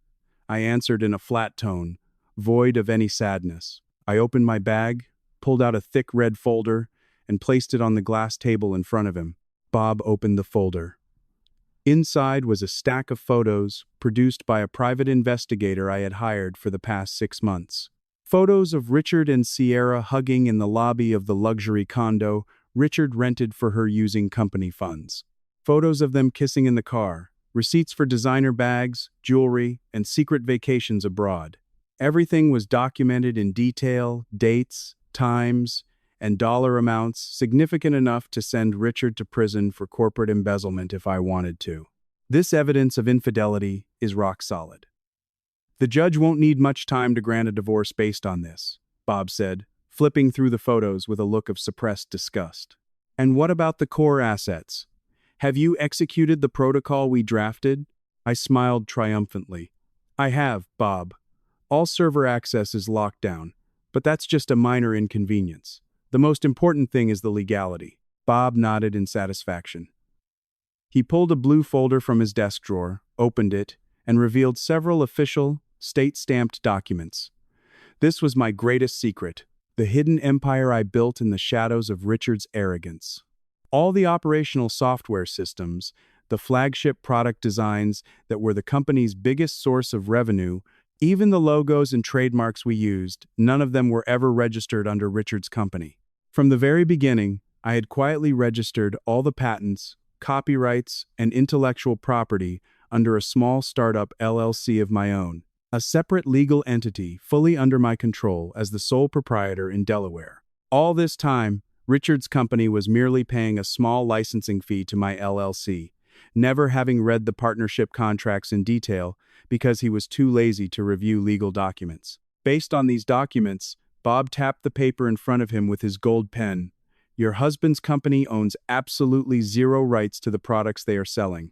I answered in a flat tone, void of any sadness. I opened my bag, pulled out a thick red folder, and placed it on the glass table in front of him. Bob opened the folder. Inside was a stack of photos produced by a private investigator I had hired for the past 6 months. Photos of Richard and Sierra hugging in the lobby of the luxury condo Richard rented for her using company funds. Photos of them kissing in the car, receipts for designer bags, jewelry, and secret vacations abroad. Everything was documented in detail, dates, times, and dollar amounts significant enough to send Richard to prison for corporate embezzlement if I wanted to. This evidence of infidelity is rock solid. "The judge won't need much time to grant a divorce based on this," Bob said, flipping through the photos with a look of suppressed disgust. "And what about the core assets? Have you executed the protocol we drafted?" I smiled triumphantly. "I have, Bob. All server access is locked down, but that's just a minor inconvenience. The most important thing is the legality." Bob nodded in satisfaction. He pulled a blue folder from his desk drawer, opened it, and revealed several official, state-stamped documents. This was my greatest secret, the hidden empire I built in the shadows of Richard's arrogance. All the operational software systems, the flagship product designs that were the company's biggest source of revenue, even the logos and trademarks we used, none of them were ever registered under Richard's company. From the very beginning, I had quietly registered all the patents, copyrights, and intellectual property under a small startup LLC of my own, a separate legal entity fully under my control as the sole proprietor in Delaware. All this time, Richard's company was merely paying a small licensing fee to my LLC, never having read the partnership contracts in detail because he was too lazy to review legal documents. Based on these documents, Bob tapped the paper in front of him with his gold pen. "Your husband's company owns absolutely zero rights to the products they are selling.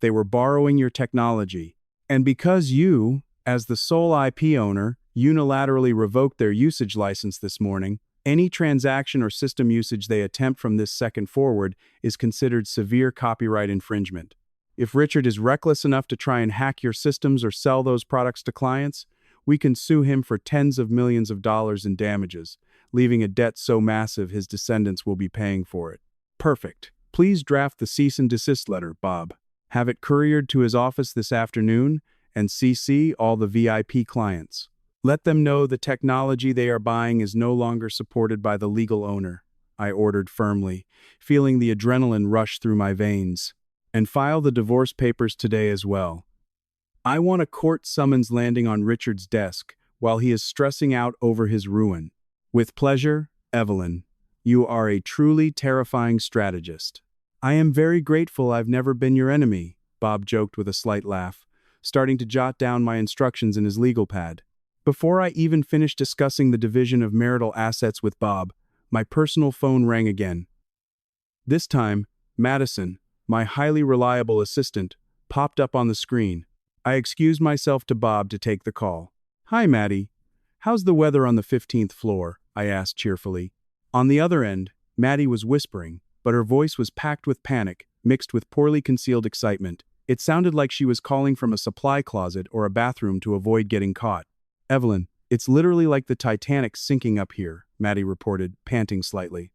They were borrowing your technology. And because you, as the sole IP owner, unilaterally revoked their usage license this morning, any transaction or system usage they attempt from this second forward is considered severe copyright infringement. If Richard is reckless enough to try and hack your systems or sell those products to clients, we can sue him for tens of millions of dollars in damages, leaving a debt so massive his descendants will be paying for it." "Perfect. Please draft the cease and desist letter, Bob. Have it couriered to his office this afternoon and CC all the VIP clients. Let them know the technology they are buying is no longer supported by the legal owner," I ordered firmly, feeling the adrenaline rush through my veins. "And file the divorce papers today as well. I want a court summons landing on Richard's desk while he is stressing out over his ruin. With pleasure, Evelyn. You are a truly terrifying strategist." "I am very grateful I've never been your enemy," Bob joked with a slight laugh, starting to jot down my instructions in his legal pad. Before I even finished discussing the division of marital assets with Bob, my personal phone rang again. This time, Madison, my highly reliable assistant, popped up on the screen. I excused myself to Bob to take the call. "Hi, Maddie. How's the weather on the 15th floor?" I asked cheerfully. On the other end, Maddie was whispering, but her voice was packed with panic, mixed with poorly concealed excitement. It sounded like she was calling from a supply closet or a bathroom to avoid getting caught. "Evelyn, it's literally like the Titanic sinking up here," Maddie reported, panting slightly.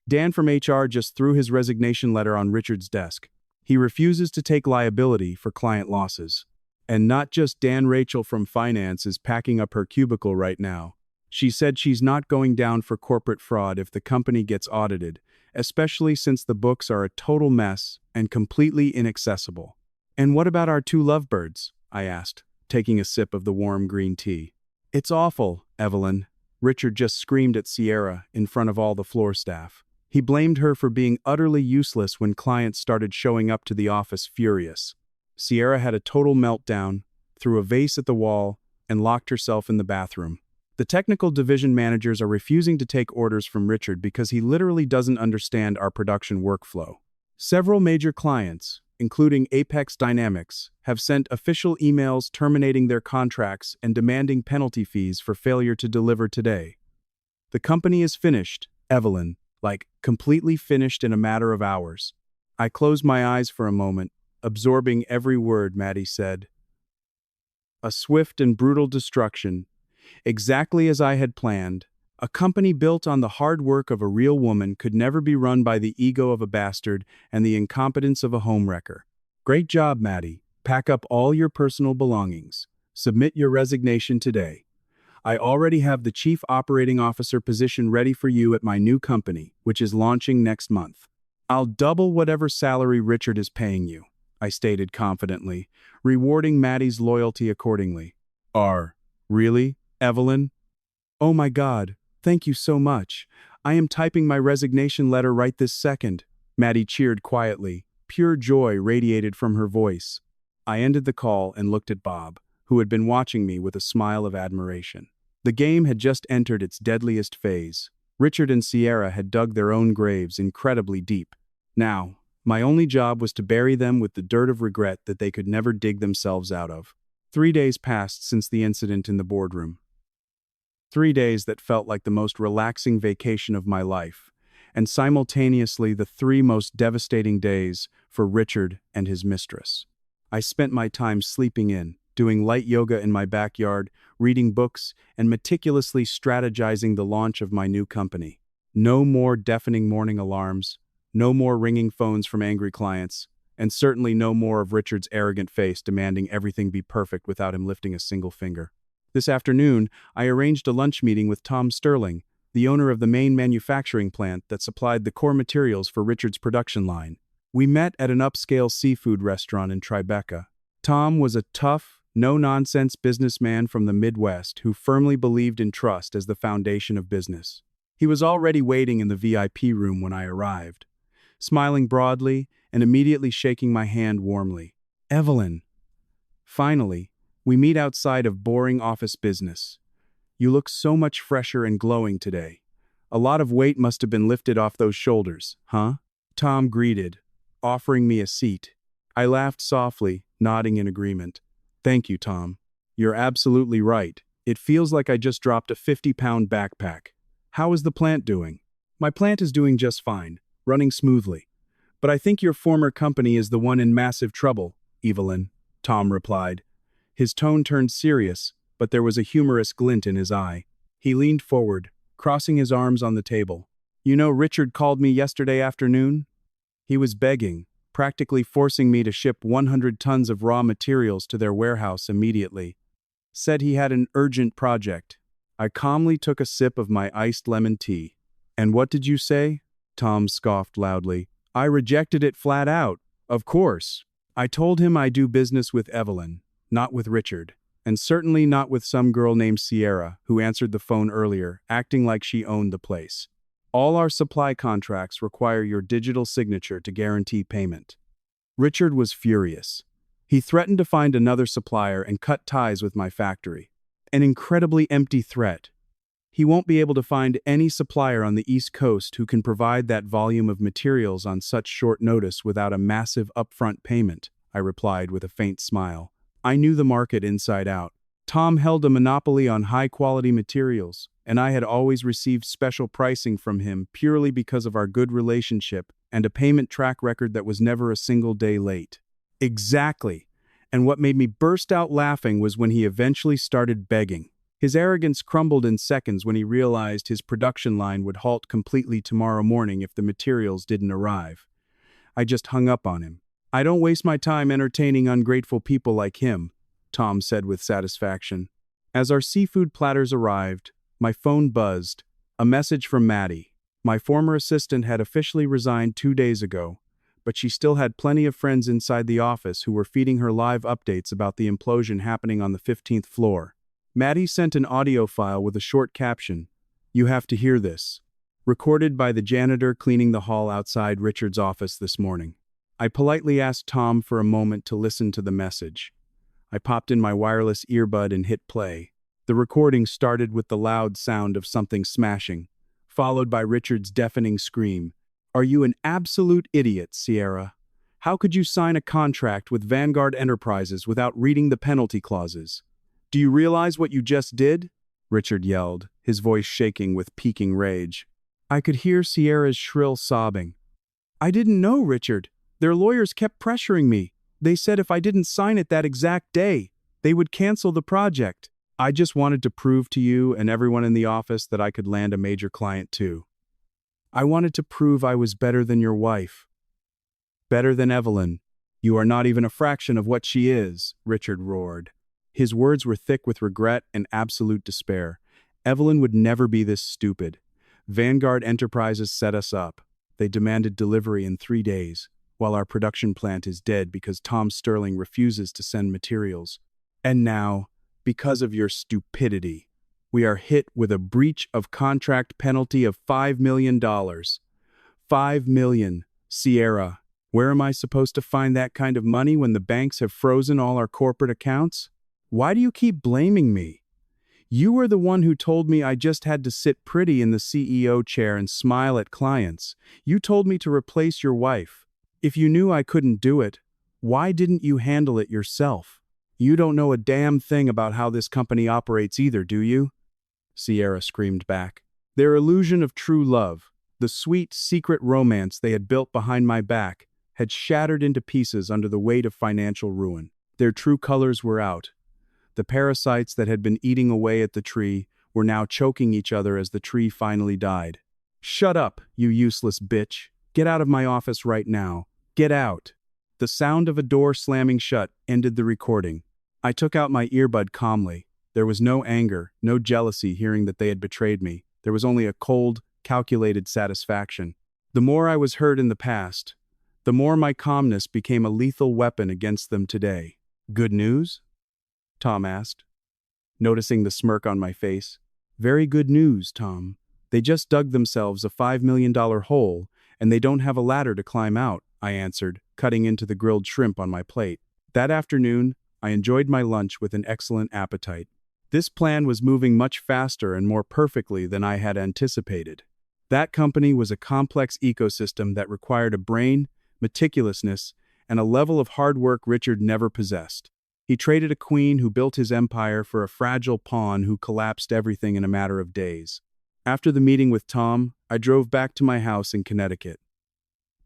"Dan from HR just threw his resignation letter on Richard's desk. He refuses to take liability for client losses." And not just Dan. Rachel from finance is packing up her cubicle right now. She said she's not going down for corporate fraud if the company gets audited, especially since the books are a total mess and completely inaccessible. And what about our two lovebirds? I asked, taking a sip of the warm green tea. It's awful, Evelyn. Richard just screamed at Sierra in front of all the floor staff. He blamed her for being utterly useless when clients started showing up to the office furious. Sierra had a total meltdown, threw a vase at the wall, and locked herself in the bathroom. The technical division managers are refusing to take orders from Richard because he literally doesn't understand our production workflow. Several major clients, including Apex Dynamics, have sent official emails terminating their contracts and demanding penalty fees for failure to deliver today. The company is finished, Evelyn, like completely finished in a matter of hours. I closed my eyes for a moment, absorbing every word Maddie said. A swift and brutal destruction, exactly as I had planned. A company built on the hard work of a real woman could never be run by the ego of a bastard and the incompetence of a homewrecker. Great job, Maddie. Pack up all your personal belongings. Submit your resignation today. I already have the Chief Operating Officer position ready for you at my new company, which is launching next month. I'll double whatever salary Richard is paying you, I stated confidently, rewarding Maddie's loyalty accordingly. Really, Evelyn? Oh my God, thank you so much. I am typing my resignation letter right this second. Maddie cheered quietly. Pure joy radiated from her voice. I ended the call and looked at Bob, who had been watching me with a smile of admiration. The game had just entered its deadliest phase. Richard and Sierra had dug their own graves incredibly deep. Now, my only job was to bury them with the dirt of regret that they could never dig themselves out of. 3 days passed since the incident in the boardroom. 3 days that felt like the most relaxing vacation of my life, and simultaneously the 3 most devastating days for Richard and his mistress. I spent my time sleeping in, doing light yoga in my backyard, reading books, and meticulously strategizing the launch of my new company. No more deafening morning alarms, no more ringing phones from angry clients, and certainly no more of Richard's arrogant face demanding everything be perfect without him lifting a single finger. This afternoon, I arranged a lunch meeting with Tom Sterling, the owner of the main manufacturing plant that supplied the core materials for Richard's production line. We met at an upscale seafood restaurant in Tribeca. Tom was a tough, no-nonsense businessman from the Midwest who firmly believed in trust as the foundation of business. He was already waiting in the VIP room when I arrived, smiling broadly and immediately shaking my hand warmly. Evelyn. Finally, we meet outside of boring office business. You look so much fresher and glowing today. A lot of weight must have been lifted off those shoulders, huh? Tom greeted, offering me a seat. I laughed softly, nodding in agreement. Thank you, Tom. You're absolutely right. It feels like I just dropped a 50-pound backpack. How is the plant doing? My plant is doing just fine, running smoothly. But I think your former company is the one in massive trouble, Evelyn, Tom replied. His tone turned serious, but there was a humorous glint in his eye. He leaned forward, crossing his arms on the table. You know, Richard called me yesterday afternoon? He was begging, practically forcing me to ship 100 tons of raw materials to their warehouse immediately. Said he had an urgent project. I calmly took a sip of my iced lemon tea. And what did you say? Tom scoffed loudly. I rejected it flat out. Of course. I told him I do business with Evelyn, not with Richard, and certainly not with some girl named Sierra who answered the phone earlier, acting like she owned the place. All our supply contracts require your digital signature to guarantee payment. Richard was furious. He threatened to find another supplier and cut ties with my factory. An incredibly empty threat. He won't be able to find any supplier on the East Coast who can provide that volume of materials on such short notice without a massive upfront payment, I replied with a faint smile. I knew the market inside out. Tom held a monopoly on high-quality materials, and I had always received special pricing from him purely because of our good relationship and a payment track record that was never a single day late. Exactly. And what made me burst out laughing was when he eventually started begging. His arrogance crumbled in seconds when he realized his production line would halt completely tomorrow morning if the materials didn't arrive. I just hung up on him. I don't waste my time entertaining ungrateful people like him. Tom said with satisfaction. As our seafood platters arrived, my phone buzzed. A message from Maddie. My former assistant had officially resigned 2 days ago, but she still had plenty of friends inside the office who were feeding her live updates about the implosion happening on the 15th floor. Maddie sent an audio file with a short caption. "You have to hear this." Recorded by the janitor cleaning the hall outside Richard's office this morning. I politely asked Tom for a moment to listen to the message. I popped in my wireless earbud and hit play. The recording started with the loud sound of something smashing, followed by Richard's deafening scream. "Are you an absolute idiot, Sierra? How could you sign a contract with Vanguard Enterprises without reading the penalty clauses? Do you realize what you just did?" Richard yelled, his voice shaking with peaking rage. I could hear Sierra's shrill sobbing. "I didn't know, Richard. Their lawyers kept pressuring me. They said if I didn't sign it that exact day, they would cancel the project. I just wanted to prove to you and everyone in the office that I could land a major client too. I wanted to prove I was better than your wife. Better than Evelyn. You are not even a fraction of what she is," Richard roared. His words were thick with regret and absolute despair. Evelyn would never be this stupid. Vanguard Enterprises set us up. They demanded delivery in 3 days, while our production plant is dead because Tom Sterling refuses to send materials. And now, because of your stupidity, we are hit with a breach of contract penalty of $5 million. $5 million. Sierra, where am I supposed to find that kind of money when the banks have frozen all our corporate accounts? Why do you keep blaming me? You were the one who told me I just had to sit pretty in the CEO chair and smile at clients. You told me to replace your wife. If you knew I couldn't do it, why didn't you handle it yourself? You don't know a damn thing about how this company operates either, do you?" Sierra screamed back. Their illusion of true love, the sweet, secret romance they had built behind my back, had shattered into pieces under the weight of financial ruin. Their true colors were out. The parasites that had been eating away at the tree were now choking each other as the tree finally died. "Shut up, you useless bitch. Get out of my office right now. Get out." The sound of a door slamming shut ended the recording. I took out my earbud calmly. There was no anger, no jealousy hearing that they had betrayed me. There was only a cold, calculated satisfaction. The more I was hurt in the past, the more my calmness became a lethal weapon against them today. "Good news?" Tom asked, noticing the smirk on my face. "Very good news, Tom. They just dug themselves a $5 million hole, and they don't have a ladder to climb out," I answered, cutting into the grilled shrimp on my plate. That afternoon, I enjoyed my lunch with an excellent appetite. This plan was moving much faster and more perfectly than I had anticipated. That company was a complex ecosystem that required a brain, meticulousness, and a level of hard work Richard never possessed. He traded a queen who built his empire for a fragile pawn who collapsed everything in a matter of days. After the meeting with Tom, I drove back to my house in Connecticut.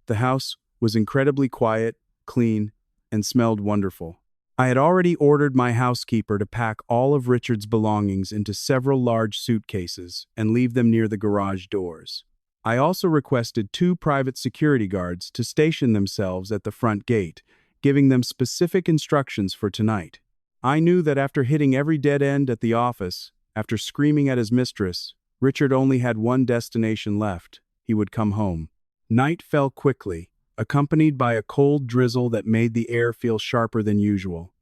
The house was incredibly quiet, clean, and smelled wonderful. I had already ordered my housekeeper to pack all of Richard's belongings into several large suitcases and leave them near the garage doors. I also requested 2 private security guards to station themselves at the front gate, giving them specific instructions for tonight. I knew that after hitting every dead end at the office, after screaming at his mistress, Richard only had one destination left. He would come home. Night fell quickly, accompanied by a cold drizzle that made the air feel sharper than usual.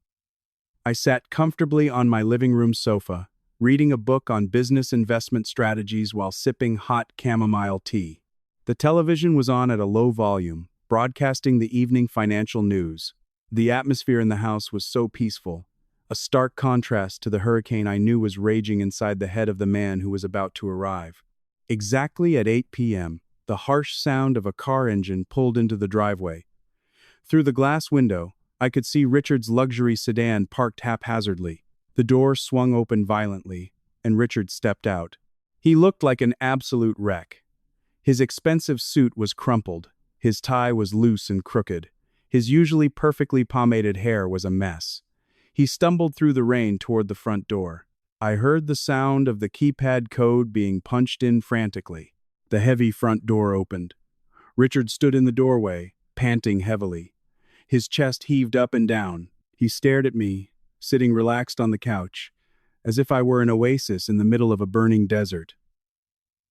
I sat comfortably on my living room sofa, reading a book on business investment strategies while sipping hot chamomile tea. The television was on at a low volume, broadcasting the evening financial news. The atmosphere in the house was so peaceful, a stark contrast to the hurricane I knew was raging inside the head of the man who was about to arrive. Exactly at 8 p.m., the harsh sound of a car engine pulled into the driveway. Through the glass window, I could see Richard's luxury sedan parked haphazardly. The door swung open violently, and Richard stepped out. He looked like an absolute wreck. His expensive suit was crumpled. His tie was loose and crooked. His usually perfectly pomaded hair was a mess. He stumbled through the rain toward the front door. I heard the sound of the keypad code being punched in frantically. The heavy front door opened. Richard stood in the doorway, panting heavily. His chest heaved up and down. He stared at me, sitting relaxed on the couch, as if I were an oasis in the middle of a burning desert.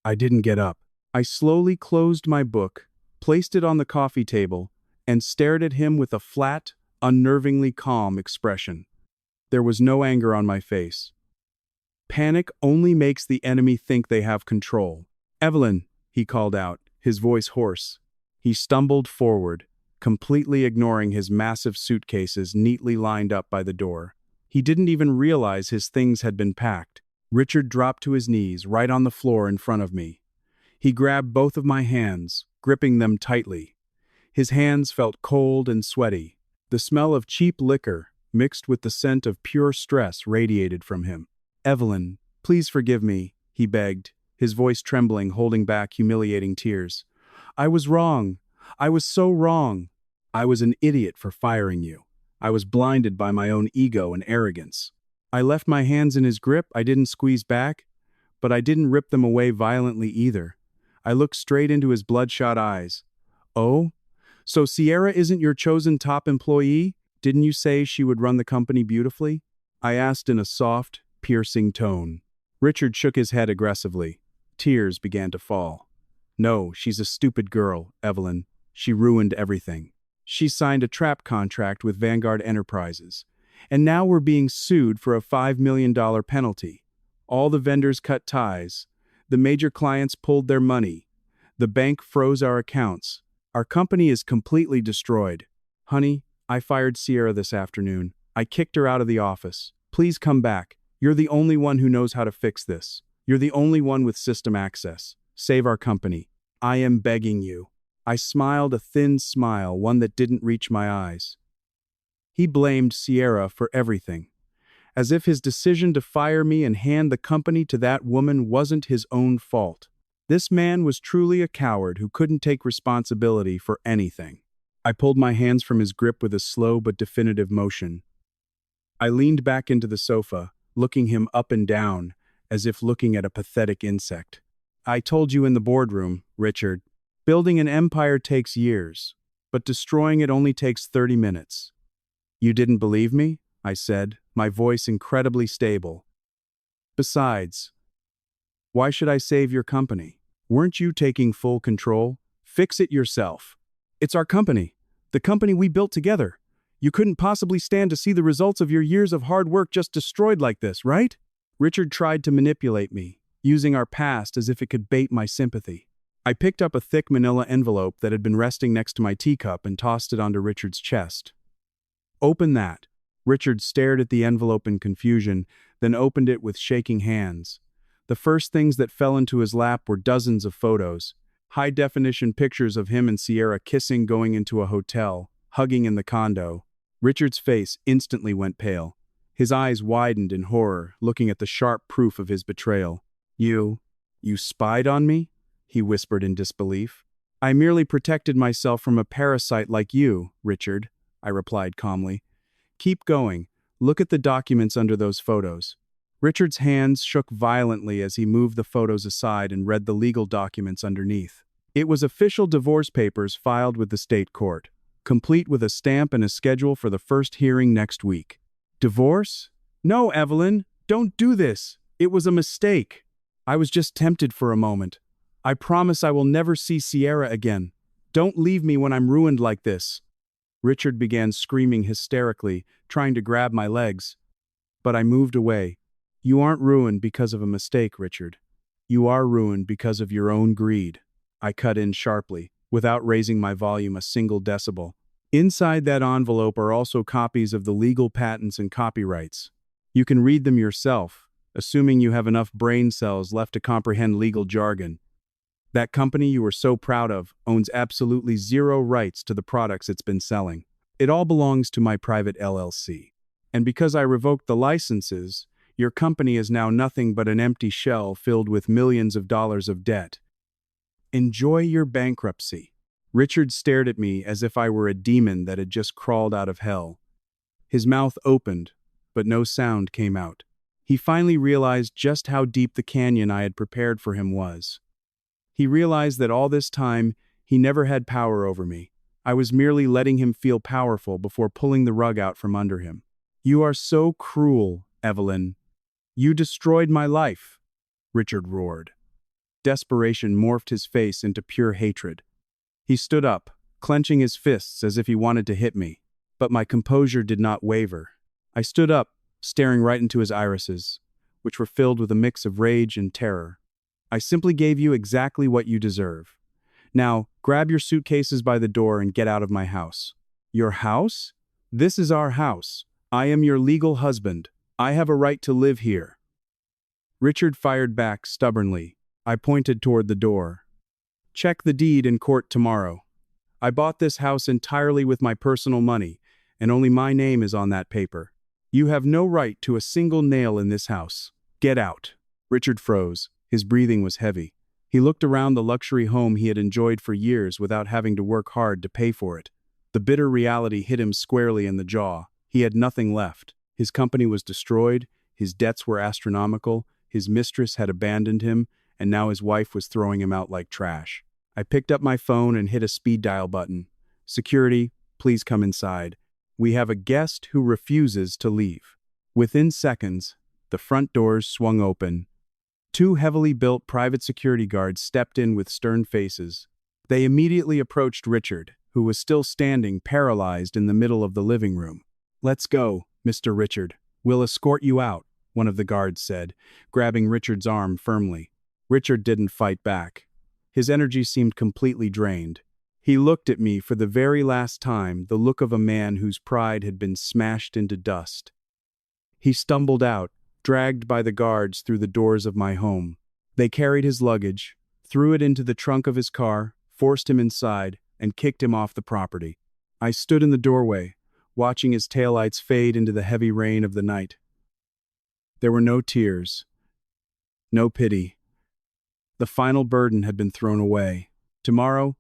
I didn't get up. I slowly closed my book, placed it on the coffee table, and stared at him with a flat, unnervingly calm expression. There was no anger on my face. Panic only makes the enemy think they have control. "Evelyn," he called out, his voice hoarse. He stumbled forward, completely ignoring his massive suitcases neatly lined up by the door. He didn't even realize his things had been packed. Richard dropped to his knees right on the floor in front of me. He grabbed both of my hands, gripping them tightly. His hands felt cold and sweaty. The smell of cheap liquor, mixed with the scent of pure stress, radiated from him. "Evelyn, please forgive me," he begged, his voice trembling, holding back humiliating tears. "I was wrong. I was so wrong. I was an idiot for firing you. I was blinded by my own ego and arrogance." I left my hands in his grip. I didn't squeeze back, but I didn't rip them away violently either. I looked straight into his bloodshot eyes. "Oh? So Sierra isn't your chosen top employee? Didn't you say she would run the company beautifully?" I asked in a soft, piercing tone. Richard shook his head aggressively. Tears began to fall. "No, she's a stupid girl, Evelyn. She ruined everything. She signed a trap contract with Vanguard Enterprises. And now we're being sued for a $5 million penalty. All the vendors cut ties. The major clients pulled their money. The bank froze our accounts. Our company is completely destroyed. Honey, I fired Sierra this afternoon. I kicked her out of the office. Please come back. You're the only one who knows how to fix this. You're the only one with system access. Save our company. I am begging you." I smiled a thin smile, one that didn't reach my eyes. He blamed Sierra for everything, as if his decision to fire me and hand the company to that woman wasn't his own fault. This man was truly a coward who couldn't take responsibility for anything. I pulled my hands from his grip with a slow but definitive motion. I leaned back into the sofa, looking him up and down, as if looking at a pathetic insect. "I told you in the boardroom, Richard. Building an empire takes years, but destroying it only takes 30 minutes. You didn't believe me?" I said, my voice incredibly stable. "Besides, why should I save your company? Weren't you taking full control? Fix it yourself. It's our company, the company we built together. You couldn't possibly stand to see the results of your years of hard work just destroyed like this, right?" Richard tried to manipulate me, using our past as if it could bait my sympathy. I picked up a thick manila envelope that had been resting next to my teacup and tossed it onto Richard's chest. "Open that." Richard stared at the envelope in confusion, then opened it with shaking hands. The first things that fell into his lap were dozens of photos, high-definition pictures of him and Sierra kissing going into a hotel, hugging in the condo. Richard's face instantly went pale. His eyes widened in horror, looking at the sharp proof of his betrayal. You spied on me?" he whispered in disbelief. "I merely protected myself from a parasite like you, Richard," I replied calmly. "Keep going. Look at the documents under those photos." Richard's hands shook violently as he moved the photos aside and read the legal documents underneath. It was official divorce papers filed with the state court, complete with a stamp and a schedule for the first hearing next week. "Divorce? No, Evelyn, don't do this. It was a mistake. I was just tempted for a moment. I promise I will never see Sierra again. Don't leave me when I'm ruined like this." Richard began screaming hysterically, trying to grab my legs. But I moved away. "You aren't ruined because of a mistake, Richard. You are ruined because of your own greed." I cut in sharply, without raising my volume a single decibel. "Inside that envelope are also copies of the legal patents and copyrights. You can read them yourself, assuming you have enough brain cells left to comprehend legal jargon. That company you are so proud of owns absolutely zero rights to the products it's been selling. It all belongs to my private LLC. And because I revoked the licenses, your company is now nothing but an empty shell filled with millions of dollars of debt. Enjoy your bankruptcy." Richard stared at me as if I were a demon that had just crawled out of hell. His mouth opened, but no sound came out. He finally realized just how deep the canyon I had prepared for him was. He realized that all this time, he never had power over me. I was merely letting him feel powerful before pulling the rug out from under him. You are so cruel, Evelyn. You destroyed my life, Richard roared. Desperation morphed his face into pure hatred. He stood up, clenching his fists as if he wanted to hit me. But my composure did not waver. I stood up, staring right into his irises, which were filled with a mix of rage and terror. I simply gave you exactly what you deserve. Now, grab your suitcases by the door and get out of my house. Your house? This is our house. I am your legal husband. I have a right to live here. Richard fired back stubbornly. I pointed toward the door. Check the deed in court tomorrow. I bought this house entirely with my personal money, and only my name is on that paper. You have no right to a single nail in this house. Get out. Richard froze. His breathing was heavy. He looked around the luxury home he had enjoyed for years without having to work hard to pay for it. The bitter reality hit him squarely in the jaw. He had nothing left. His company was destroyed, his debts were astronomical, his mistress had abandoned him, and now his wife was throwing him out like trash. I picked up my phone and hit a speed dial button. Security, please come inside. We have a guest who refuses to leave. Within seconds, the front doors swung open. Two heavily built private security guards stepped in with stern faces. They immediately approached Richard, who was still standing paralyzed in the middle of the living room. Let's go, Mr. Richard. We'll escort you out, one of the guards said, grabbing Richard's arm firmly. Richard didn't fight back. His energy seemed completely drained. He looked at me for the very last time, the look of a man whose pride had been smashed into dust. He stumbled out, dragged by the guards through the doors of my home. They carried his luggage, threw it into the trunk of his car, forced him inside, and kicked him off the property. I stood in the doorway, watching his taillights fade into the heavy rain of the night. There were no tears, no pity. The final burden had been thrown away. Tomorrow,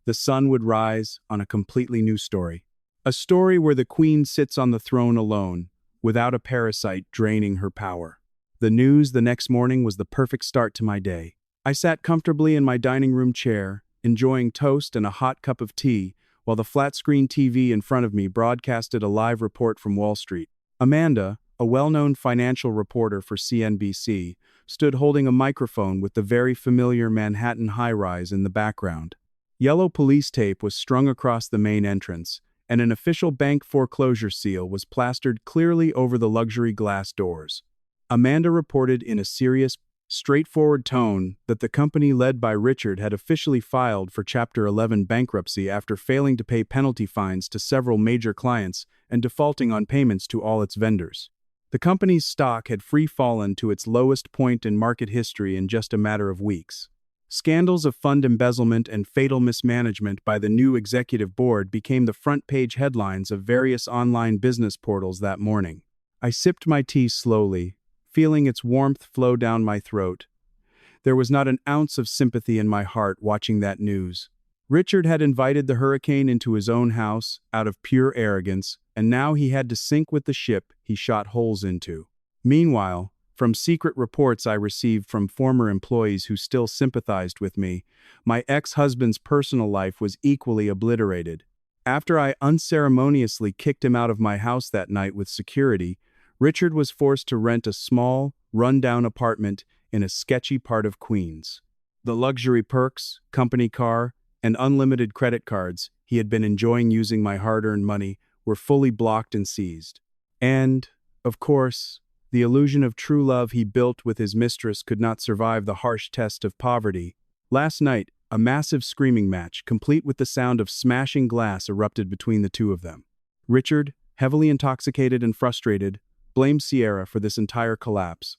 the sun would rise on a completely new story. A story where the queen sits on the throne alone, without a parasite draining her power. The news the next morning was the perfect start to my day. I sat comfortably in my dining room chair, enjoying toast and a hot cup of tea, while the flat-screen TV in front of me broadcasted a live report from Wall Street. Amanda, a well-known financial reporter for CNBC, stood holding a microphone with the very familiar Manhattan high-rise in the background. Yellow police tape was strung across the main entrance, and an official bank foreclosure seal was plastered clearly over the luxury glass doors. Amanda reported in a serious, straightforward tone that the company led by Richard had officially filed for Chapter 11 bankruptcy after failing to pay penalty fines to several major clients and defaulting on payments to all its vendors. The company's stock had free-fallen to its lowest point in market history in just a matter of weeks. Scandals of fund embezzlement and fatal mismanagement by the new executive board became the front-page headlines of various online business portals that morning. I sipped my tea slowly, feeling its warmth flow down my throat. There was not an ounce of sympathy in my heart watching that news. Richard had invited the hurricane into his own house out of pure arrogance, and now he had to sink with the ship he shot holes into. Meanwhile, from secret reports I received from former employees who still sympathized with me, my ex-husband's personal life was equally obliterated. After I unceremoniously kicked him out of my house that night with security, Richard was forced to rent a small, run-down apartment in a sketchy part of Queens. The luxury perks, company car, and unlimited credit cards he had been enjoying using my hard-earned money were fully blocked and seized. And, of course, the illusion of true love he built with his mistress could not survive the harsh test of poverty. Last night, a massive screaming match, complete with the sound of smashing glass, erupted between the two of them. Richard, heavily intoxicated and frustrated, blamed Sierra for this entire collapse.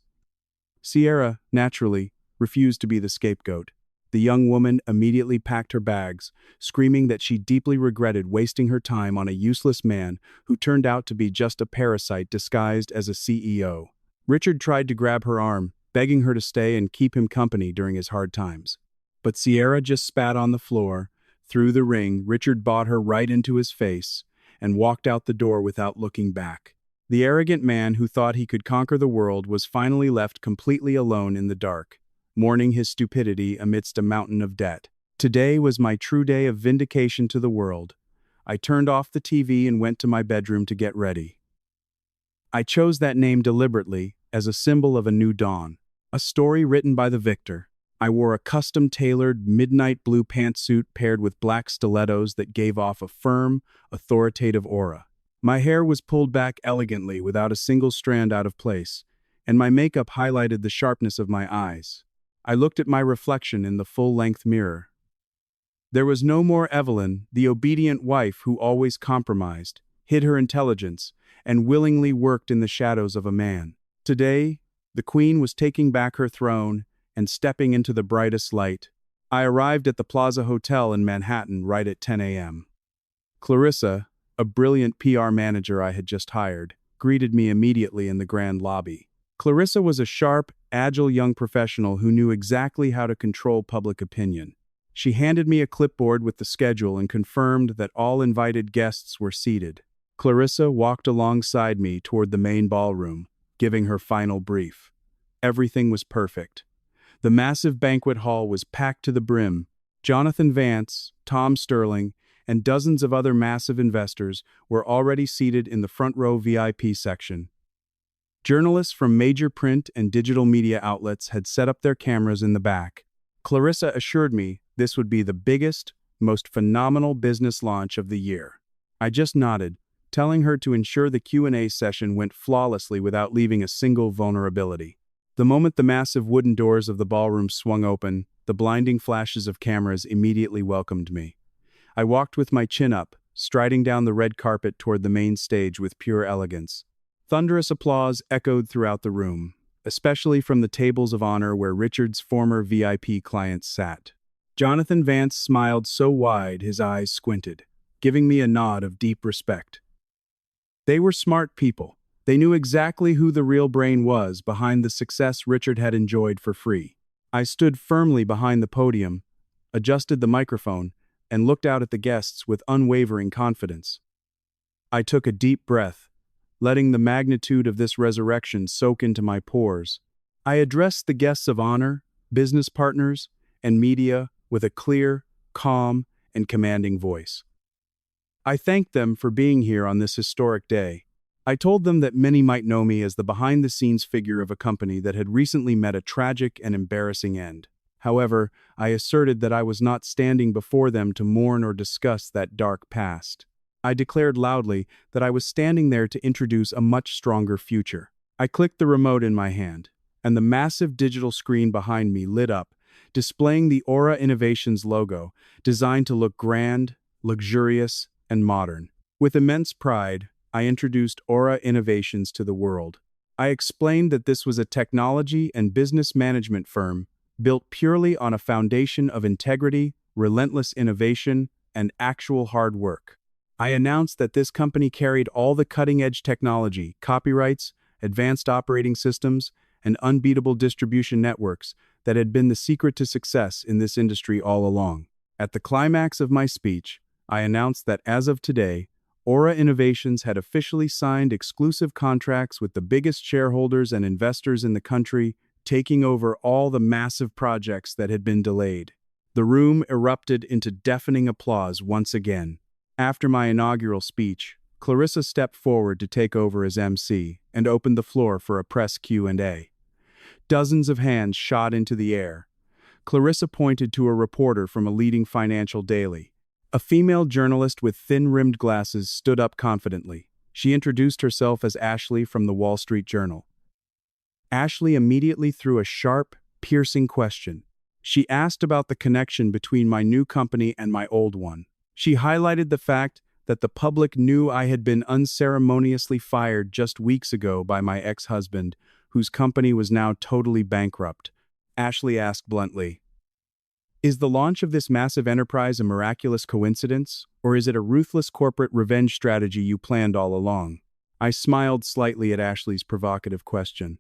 Sierra, naturally, refused to be the scapegoat. The young woman immediately packed her bags, screaming that she deeply regretted wasting her time on a useless man who turned out to be just a parasite disguised as a CEO. Richard tried to grab her arm, begging her to stay and keep him company during his hard times. But Sierra just spat on the floor. Through the ring, Richard bought her right into his face and walked out the door without looking back. The arrogant man who thought he could conquer the world was finally left completely alone in the dark, mourning his stupidity amidst a mountain of debt. Today was my true day of vindication to the world. I turned off the TV and went to my bedroom to get ready. I chose that name deliberately as a symbol of a new dawn, a story written by the victor. I wore a custom-tailored midnight blue pantsuit paired with black stilettos that gave off a firm, authoritative aura. My hair was pulled back elegantly without a single strand out of place, and my makeup highlighted the sharpness of my eyes. I looked at my reflection in the full-length mirror. There was no more Evelyn, the obedient wife who always compromised, hid her intelligence, and willingly worked in the shadows of a man. Today, the queen was taking back her throne and stepping into the brightest light. I arrived at the Plaza Hotel in Manhattan right at 10 a.m. Clarissa, a brilliant PR manager I had just hired, greeted me immediately in the grand lobby. Clarissa was a sharp, agile young professional who knew exactly how to control public opinion. She handed me a clipboard with the schedule and confirmed that all invited guests were seated. Clarissa walked alongside me toward the main ballroom, giving her final brief. Everything was perfect. The massive banquet hall was packed to the brim. Jonathan Vance, Tom Sterling, and dozens of other massive investors were already seated in the front row VIP section. Journalists from major print and digital media outlets had set up their cameras in the back. Clarissa assured me this would be the biggest, most phenomenal business launch of the year. I just nodded, telling her to ensure the Q&A session went flawlessly without leaving a single vulnerability. The moment the massive wooden doors of the ballroom swung open, the blinding flashes of cameras immediately welcomed me. I walked with my chin up, striding down the red carpet toward the main stage with pure elegance. Thunderous applause echoed throughout the room, especially from the tables of honor where Richard's former VIP clients sat. Jonathan Vance smiled so wide his eyes squinted, giving me a nod of deep respect. They were smart people. They knew exactly who the real brain was behind the success Richard had enjoyed for free. I stood firmly behind the podium, adjusted the microphone, and looked out at the guests with unwavering confidence. I took a deep breath, letting the magnitude of this resurrection soak into my pores. I addressed the guests of honor, business partners, and media with a clear, calm, and commanding voice. I thanked them for being here on this historic day. I told them that many might know me as the behind-the-scenes figure of a company that had recently met a tragic and embarrassing end. However, I asserted that I was not standing before them to mourn or discuss that dark past. I declared loudly that I was standing there to introduce a much stronger future. I clicked the remote in my hand, and the massive digital screen behind me lit up, displaying the Aura Innovations logo, designed to look grand, luxurious, and modern. With immense pride, I introduced Aura Innovations to the world. I explained that this was a technology and business management firm built purely on a foundation of integrity, relentless innovation, and actual hard work. I announced that this company carried all the cutting-edge technology, copyrights, advanced operating systems, and unbeatable distribution networks that had been the secret to success in this industry all along. At the climax of my speech, I announced that as of today, Aura Innovations had officially signed exclusive contracts with the biggest shareholders and investors in the country, taking over all the massive projects that had been delayed. The room erupted into deafening applause once again. After my inaugural speech, Clarissa stepped forward to take over as MC and opened the floor for a press Q&A. Dozens of hands shot into the air. Clarissa pointed to a reporter from a leading financial daily. A female journalist with thin-rimmed glasses stood up confidently. She introduced herself as Ashley from the Wall Street Journal. Ashley immediately threw a sharp, piercing question. She asked about the connection between my new company and my old one. She highlighted the fact that the public knew I had been unceremoniously fired just weeks ago by my ex-husband, whose company was now totally bankrupt. Ashley asked bluntly, "Is the launch of this massive enterprise a miraculous coincidence, or is it a ruthless corporate revenge strategy you planned all along?" I smiled slightly at Ashley's provocative question.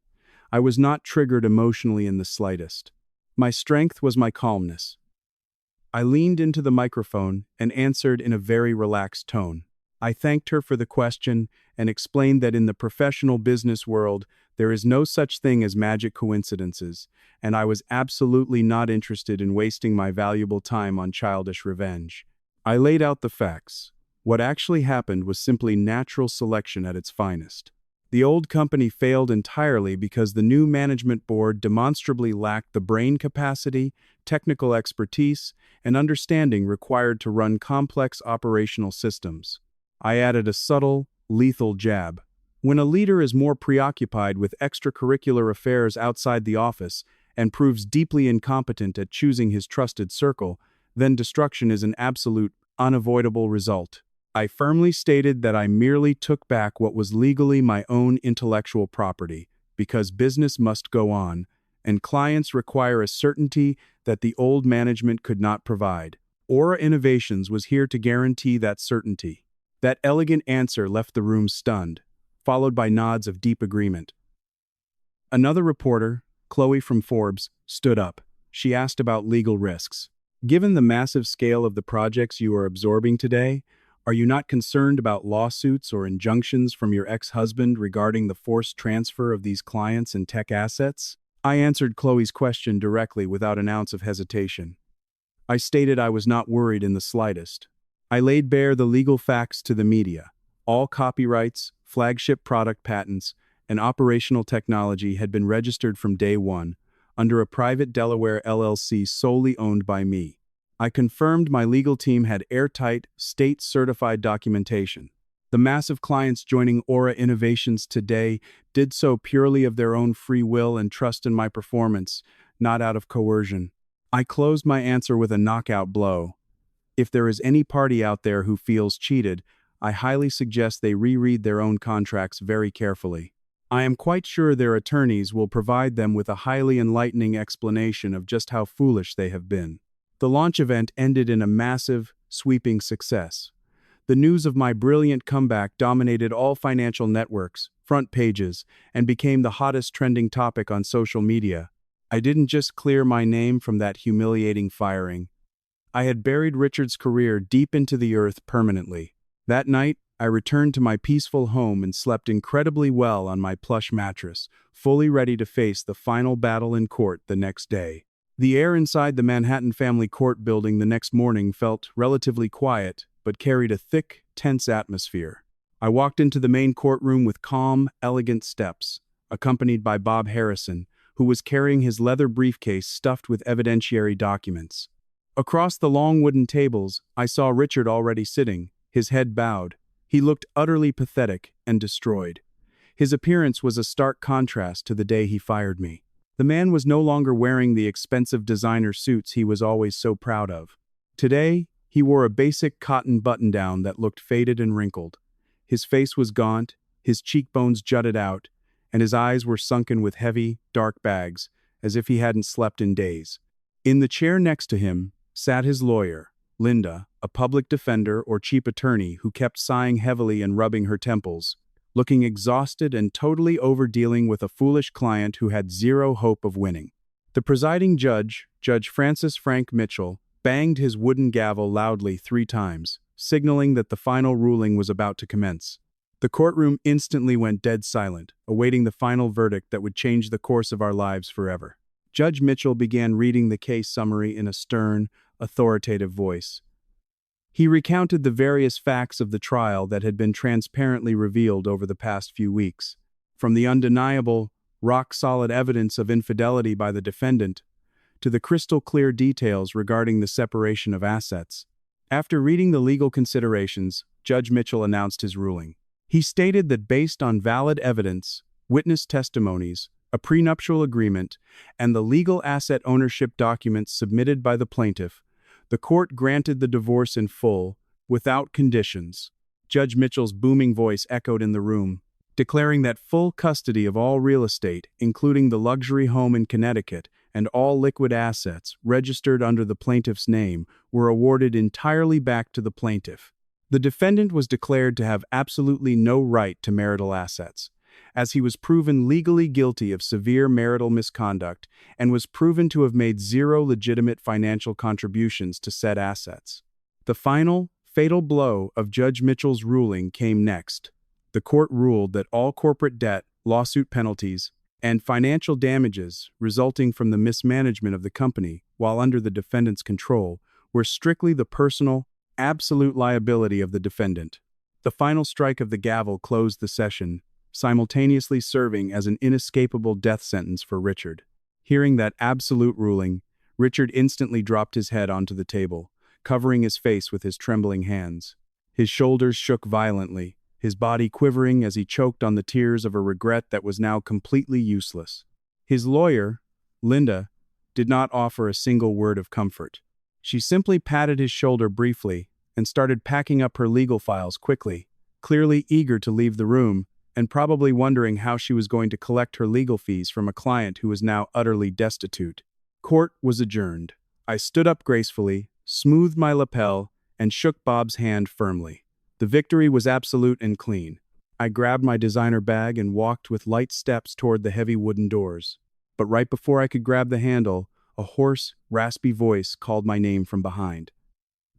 I was not triggered emotionally in the slightest. My strength was my calmness. I leaned into the microphone and answered in a very relaxed tone. I thanked her for the question and explained that in the professional business world, there is no such thing as magic coincidences, and I was absolutely not interested in wasting my valuable time on childish revenge. I laid out the facts. What actually happened was simply natural selection at its finest. The old company failed entirely because the new management board demonstrably lacked the brain capacity, technical expertise, and understanding required to run complex operational systems. I added a subtle, lethal jab. When a leader is more preoccupied with extracurricular affairs outside the office and proves deeply incompetent at choosing his trusted circle, then destruction is an absolute, unavoidable result. I firmly stated that I merely took back what was legally my own intellectual property, because business must go on, and clients require a certainty that the old management could not provide. Aura Innovations was here to guarantee that certainty. That elegant answer left the room stunned, followed by nods of deep agreement. Another reporter, Chloe from Forbes, stood up. She asked about legal risks. Given the massive scale of the projects you are absorbing today, are you not concerned about lawsuits or injunctions from your ex-husband regarding the forced transfer of these clients and tech assets? I answered Chloe's question directly without an ounce of hesitation. I stated I was not worried in the slightest. I laid bare the legal facts to the media. All copyrights, flagship product patents, and operational technology had been registered from day one, under a private Delaware LLC solely owned by me. I confirmed my legal team had airtight, state-certified documentation. The massive clients joining Aura Innovations today did so purely of their own free will and trust in my performance, not out of coercion. I closed my answer with a knockout blow. If there is any party out there who feels cheated, I highly suggest they reread their own contracts very carefully. I am quite sure their attorneys will provide them with a highly enlightening explanation of just how foolish they have been. The launch event ended in a massive, sweeping success. The news of my brilliant comeback dominated all financial networks, front pages, and became the hottest trending topic on social media. I didn't just clear my name from that humiliating firing. I had buried Richard's career deep into the earth permanently. That night, I returned to my peaceful home and slept incredibly well on my plush mattress, fully ready to face the final battle in court the next day. The air inside the Manhattan family court building the next morning felt relatively quiet, but carried a thick, tense atmosphere. I walked into the main courtroom with calm, elegant steps, accompanied by Bob Harrison, who was carrying his leather briefcase stuffed with evidentiary documents. Across the long wooden tables, I saw Richard already sitting, his head bowed. He looked utterly pathetic and destroyed. His appearance was a stark contrast to the day he fired me. The man was no longer wearing the expensive designer suits he was always so proud of. Today, he wore a basic cotton button-down that looked faded and wrinkled. His face was gaunt, his cheekbones jutted out, and his eyes were sunken with heavy, dark bags, as if he hadn't slept in days. In the chair next to him sat his lawyer, Linda, a public defender or chief attorney who kept sighing heavily and rubbing her temples, looking exhausted and totally over-dealing with a foolish client who had zero hope of winning. The presiding judge, Judge Francis Frank Mitchell, banged his wooden gavel loudly 3 times, signaling that the final ruling was about to commence. The courtroom instantly went dead silent, awaiting the final verdict that would change the course of our lives forever. Judge Mitchell began reading the case summary in a stern, authoritative voice. He recounted the various facts of the trial that had been transparently revealed over the past few weeks, from the undeniable, rock-solid evidence of infidelity by the defendant, to the crystal-clear details regarding the separation of assets. After reading the legal considerations, Judge Mitchell announced his ruling. He stated that based on valid evidence, witness testimonies, a prenuptial agreement, and the legal asset ownership documents submitted by the plaintiff, the court granted the divorce in full, without conditions. Judge Mitchell's booming voice echoed in the room, declaring that full custody of all real estate, including the luxury home in Connecticut, and all liquid assets registered under the plaintiff's name, were awarded entirely back to the plaintiff. The defendant was declared to have absolutely no right to marital assets, as he was proven legally guilty of severe marital misconduct and was proven to have made zero legitimate financial contributions to said assets. The final, fatal blow of Judge Mitchell's ruling came next. The court ruled that all corporate debt, lawsuit penalties, and financial damages resulting from the mismanagement of the company while under the defendant's control were strictly the personal, absolute liability of the defendant. The final strike of the gavel closed the session, simultaneously serving as an inescapable death sentence for Richard. Hearing that absolute ruling, Richard instantly dropped his head onto the table, covering his face with his trembling hands. His shoulders shook violently, his body quivering as he choked on the tears of a regret that was now completely useless. His lawyer, Linda, did not offer a single word of comfort. She simply patted his shoulder briefly and started packing up her legal files quickly, clearly eager to leave the room and probably wondering how she was going to collect her legal fees from a client who was now utterly destitute. Court was adjourned. I stood up gracefully, smoothed my lapel, and shook Bob's hand firmly. The victory was absolute and clean. I grabbed my designer bag and walked with light steps toward the heavy wooden doors. But right before I could grab the handle, a hoarse, raspy voice called my name from behind.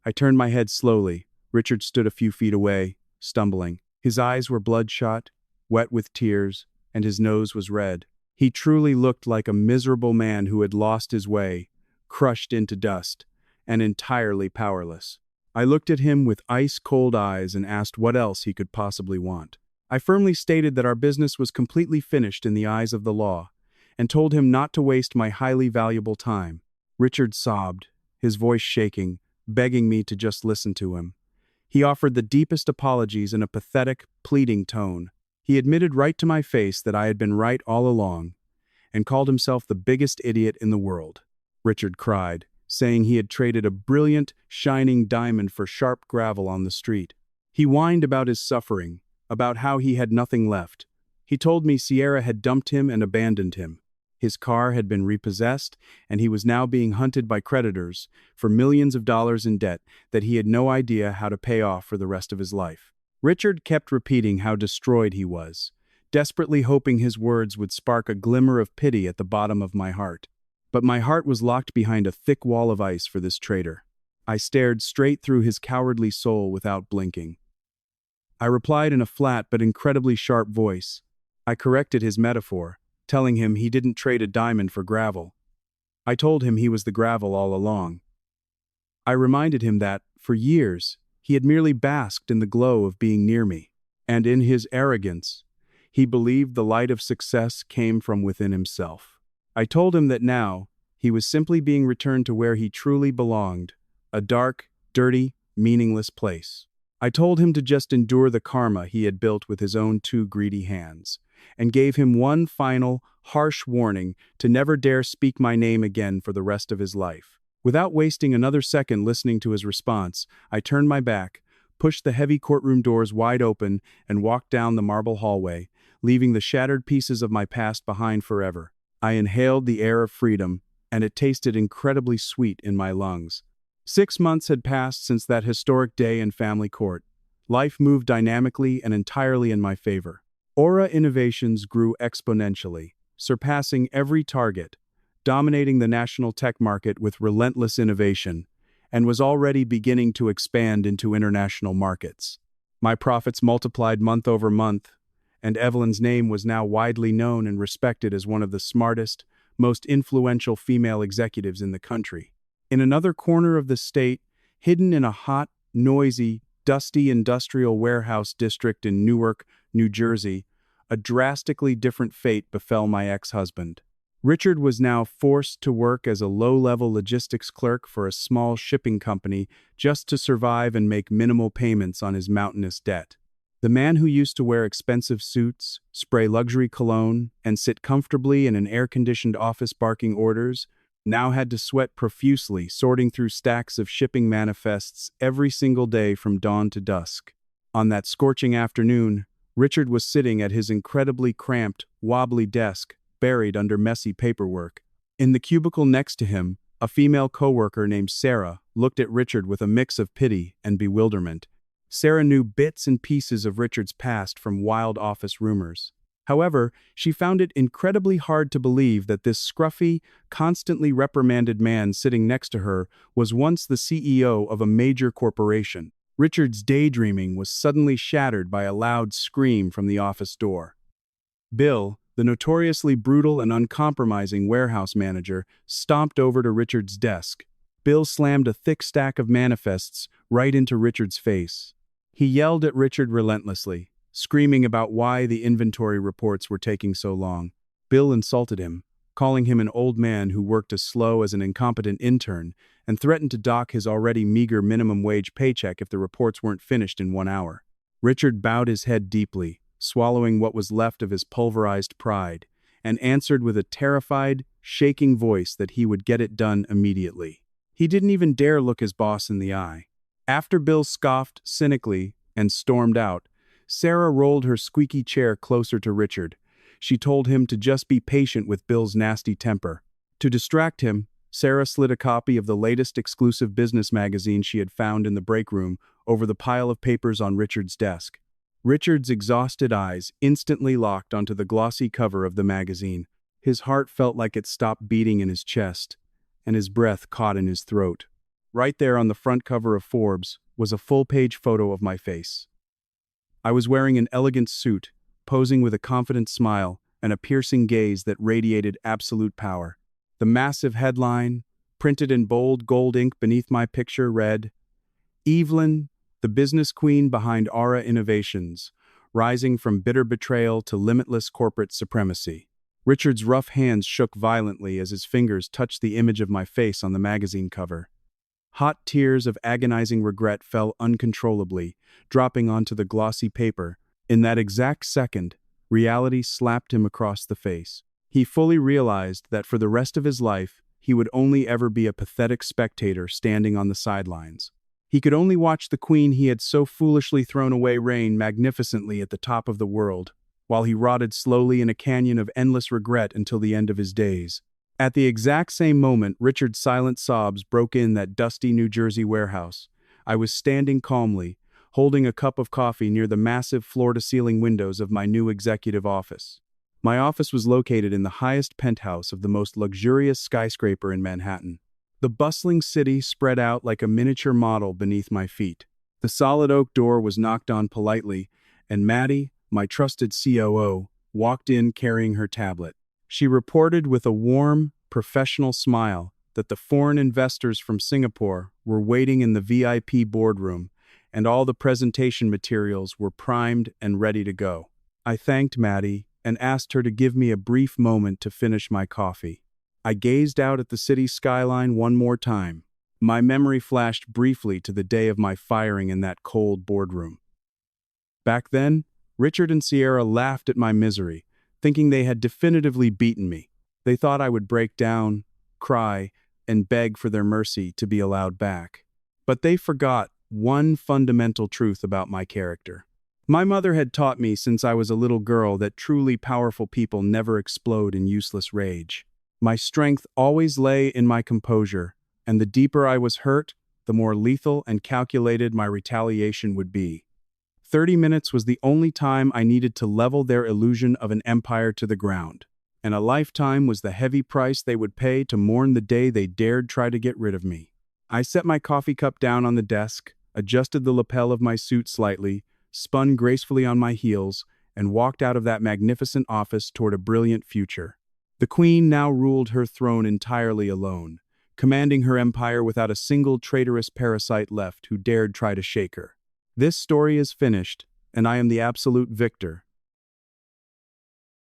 I turned my head slowly. Richard stood a few feet away, stumbling. His eyes were bloodshot, wet with tears, and his nose was red. He truly looked like a miserable man who had lost his way, crushed into dust, and entirely powerless. I looked at him with ice-cold eyes and asked what else he could possibly want. I firmly stated that our business was completely finished in the eyes of the law, and told him not to waste my highly valuable time. Richard sobbed, his voice shaking, begging me to just listen to him. He offered the deepest apologies in a pathetic, pleading tone. He admitted right to my face that I had been right all along, and called himself the biggest idiot in the world. Richard cried, saying he had traded a brilliant, shining diamond for sharp gravel on the street. He whined about his suffering, about how he had nothing left. He told me Sierra had dumped him and abandoned him. His car had been repossessed, and he was now being hunted by creditors for millions of dollars in debt that he had no idea how to pay off for the rest of his life. Richard kept repeating how destroyed he was, desperately hoping his words would spark a glimmer of pity at the bottom of my heart. But my heart was locked behind a thick wall of ice for this traitor. I stared straight through his cowardly soul without blinking. I replied in a flat but incredibly sharp voice. I corrected his metaphor, telling him he didn't trade a diamond for gravel. I told him he was the gravel all along. I reminded him that, for years, he had merely basked in the glow of being near me, and in his arrogance, he believed the light of success came from within himself. I told him that now, he was simply being returned to where he truly belonged, a dark, dirty, meaningless place. I told him to just endure the karma he had built with his own two greedy hands, and gave him one final, harsh warning to never dare speak my name again for the rest of his life. Without wasting another second listening to his response, I turned my back, pushed the heavy courtroom doors wide open, and walked down the marble hallway, leaving the shattered pieces of my past behind forever. I inhaled the air of freedom, and it tasted incredibly sweet in my lungs. 6 months had passed since that historic day in family court. Life moved dynamically and entirely in my favor. Aura Innovations grew exponentially, surpassing every target, dominating the national tech market with relentless innovation, and was already beginning to expand into international markets. My profits multiplied month over month, and Evelyn's name was now widely known and respected as one of the smartest, most influential female executives in the country. In another corner of the state, hidden in a hot, noisy, dusty industrial warehouse district in Newark, New Jersey, a drastically different fate befell my ex-husband. Richard was now forced to work as a low-level logistics clerk for a small shipping company just to survive and make minimal payments on his mountainous debt. The man who used to wear expensive suits, spray luxury cologne, and sit comfortably in an air-conditioned office barking orders now had to sweat profusely sorting through stacks of shipping manifests every single day from dawn to dusk. On that scorching afternoon, Richard was sitting at his incredibly cramped, wobbly desk, buried under messy paperwork. In the cubicle next to him, a female coworker named Sarah looked at Richard with a mix of pity and bewilderment. Sarah knew bits and pieces of Richard's past from wild office rumors. However, she found it incredibly hard to believe that this scruffy, constantly reprimanded man sitting next to her was once the CEO of a major corporation. Richard's daydreaming was suddenly shattered by a loud scream from the office door. Bill, the notoriously brutal and uncompromising warehouse manager, stomped over to Richard's desk. Bill slammed a thick stack of manifests right into Richard's face. He yelled at Richard relentlessly, screaming about why the inventory reports were taking so long. Bill insulted him, calling him an old man who worked as slow as an incompetent intern, and threatened to dock his already meager minimum wage paycheck if the reports weren't finished in 1 hour. Richard bowed his head deeply, swallowing what was left of his pulverized pride, and answered with a terrified, shaking voice that he would get it done immediately. He didn't even dare look his boss in the eye. After Bill scoffed cynically and stormed out, Sarah rolled her squeaky chair closer to Richard. She told him to just be patient with Bill's nasty temper. To distract him, Sarah slid a copy of the latest exclusive business magazine she had found in the break room over the pile of papers on Richard's desk. Richard's exhausted eyes instantly locked onto the glossy cover of the magazine. His heart felt like it stopped beating in his chest, and his breath caught in his throat. Right there on the front cover of Forbes was a full-page photo of my face. I was wearing an elegant suit, posing with a confident smile and a piercing gaze that radiated absolute power. The massive headline, printed in bold gold ink beneath my picture, read, "Evelyn, the business queen behind Aura Innovations, rising from bitter betrayal to limitless corporate supremacy." Richard's rough hands shook violently as his fingers touched the image of my face on the magazine cover. Hot tears of agonizing regret fell uncontrollably, dropping onto the glossy paper. In that exact second, reality slapped him across the face. He fully realized that for the rest of his life, he would only ever be a pathetic spectator standing on the sidelines. He could only watch the queen he had so foolishly thrown away reign magnificently at the top of the world, while he rotted slowly in a canyon of endless regret until the end of his days. At the exact same moment, Richard's silent sobs broke in that dusty New Jersey warehouse. I was standing calmly, holding a cup of coffee near the massive floor-to-ceiling windows of my new executive office. My office was located in the highest penthouse of the most luxurious skyscraper in Manhattan. The bustling city spread out like a miniature model beneath my feet. The solid oak door was knocked on politely, and Maddie, my trusted COO, walked in carrying her tablet. She reported with a warm, professional smile that the foreign investors from Singapore were waiting in the VIP boardroom, and all the presentation materials were primed and ready to go. I thanked Maddie and asked her to give me a brief moment to finish my coffee. I gazed out at the city skyline one more time. My memory flashed briefly to the day of my firing in that cold boardroom. Back then, Richard and Sierra laughed at my misery, thinking they had definitively beaten me. They thought I would break down, cry, and beg for their mercy to be allowed back. But they forgot one fundamental truth about my character. My mother had taught me since I was a little girl that truly powerful people never explode in useless rage. My strength always lay in my composure, and the deeper I was hurt, the more lethal and calculated my retaliation would be. 30 minutes was the only time I needed to level their illusion of an empire to the ground, and a lifetime was the heavy price they would pay to mourn the day they dared try to get rid of me. I set my coffee cup down on the desk, adjusted the lapel of my suit slightly, spun gracefully on my heels, and walked out of that magnificent office toward a brilliant future. The queen now ruled her throne entirely alone, commanding her empire without a single traitorous parasite left who dared try to shake her. This story is finished, and I am the absolute victor,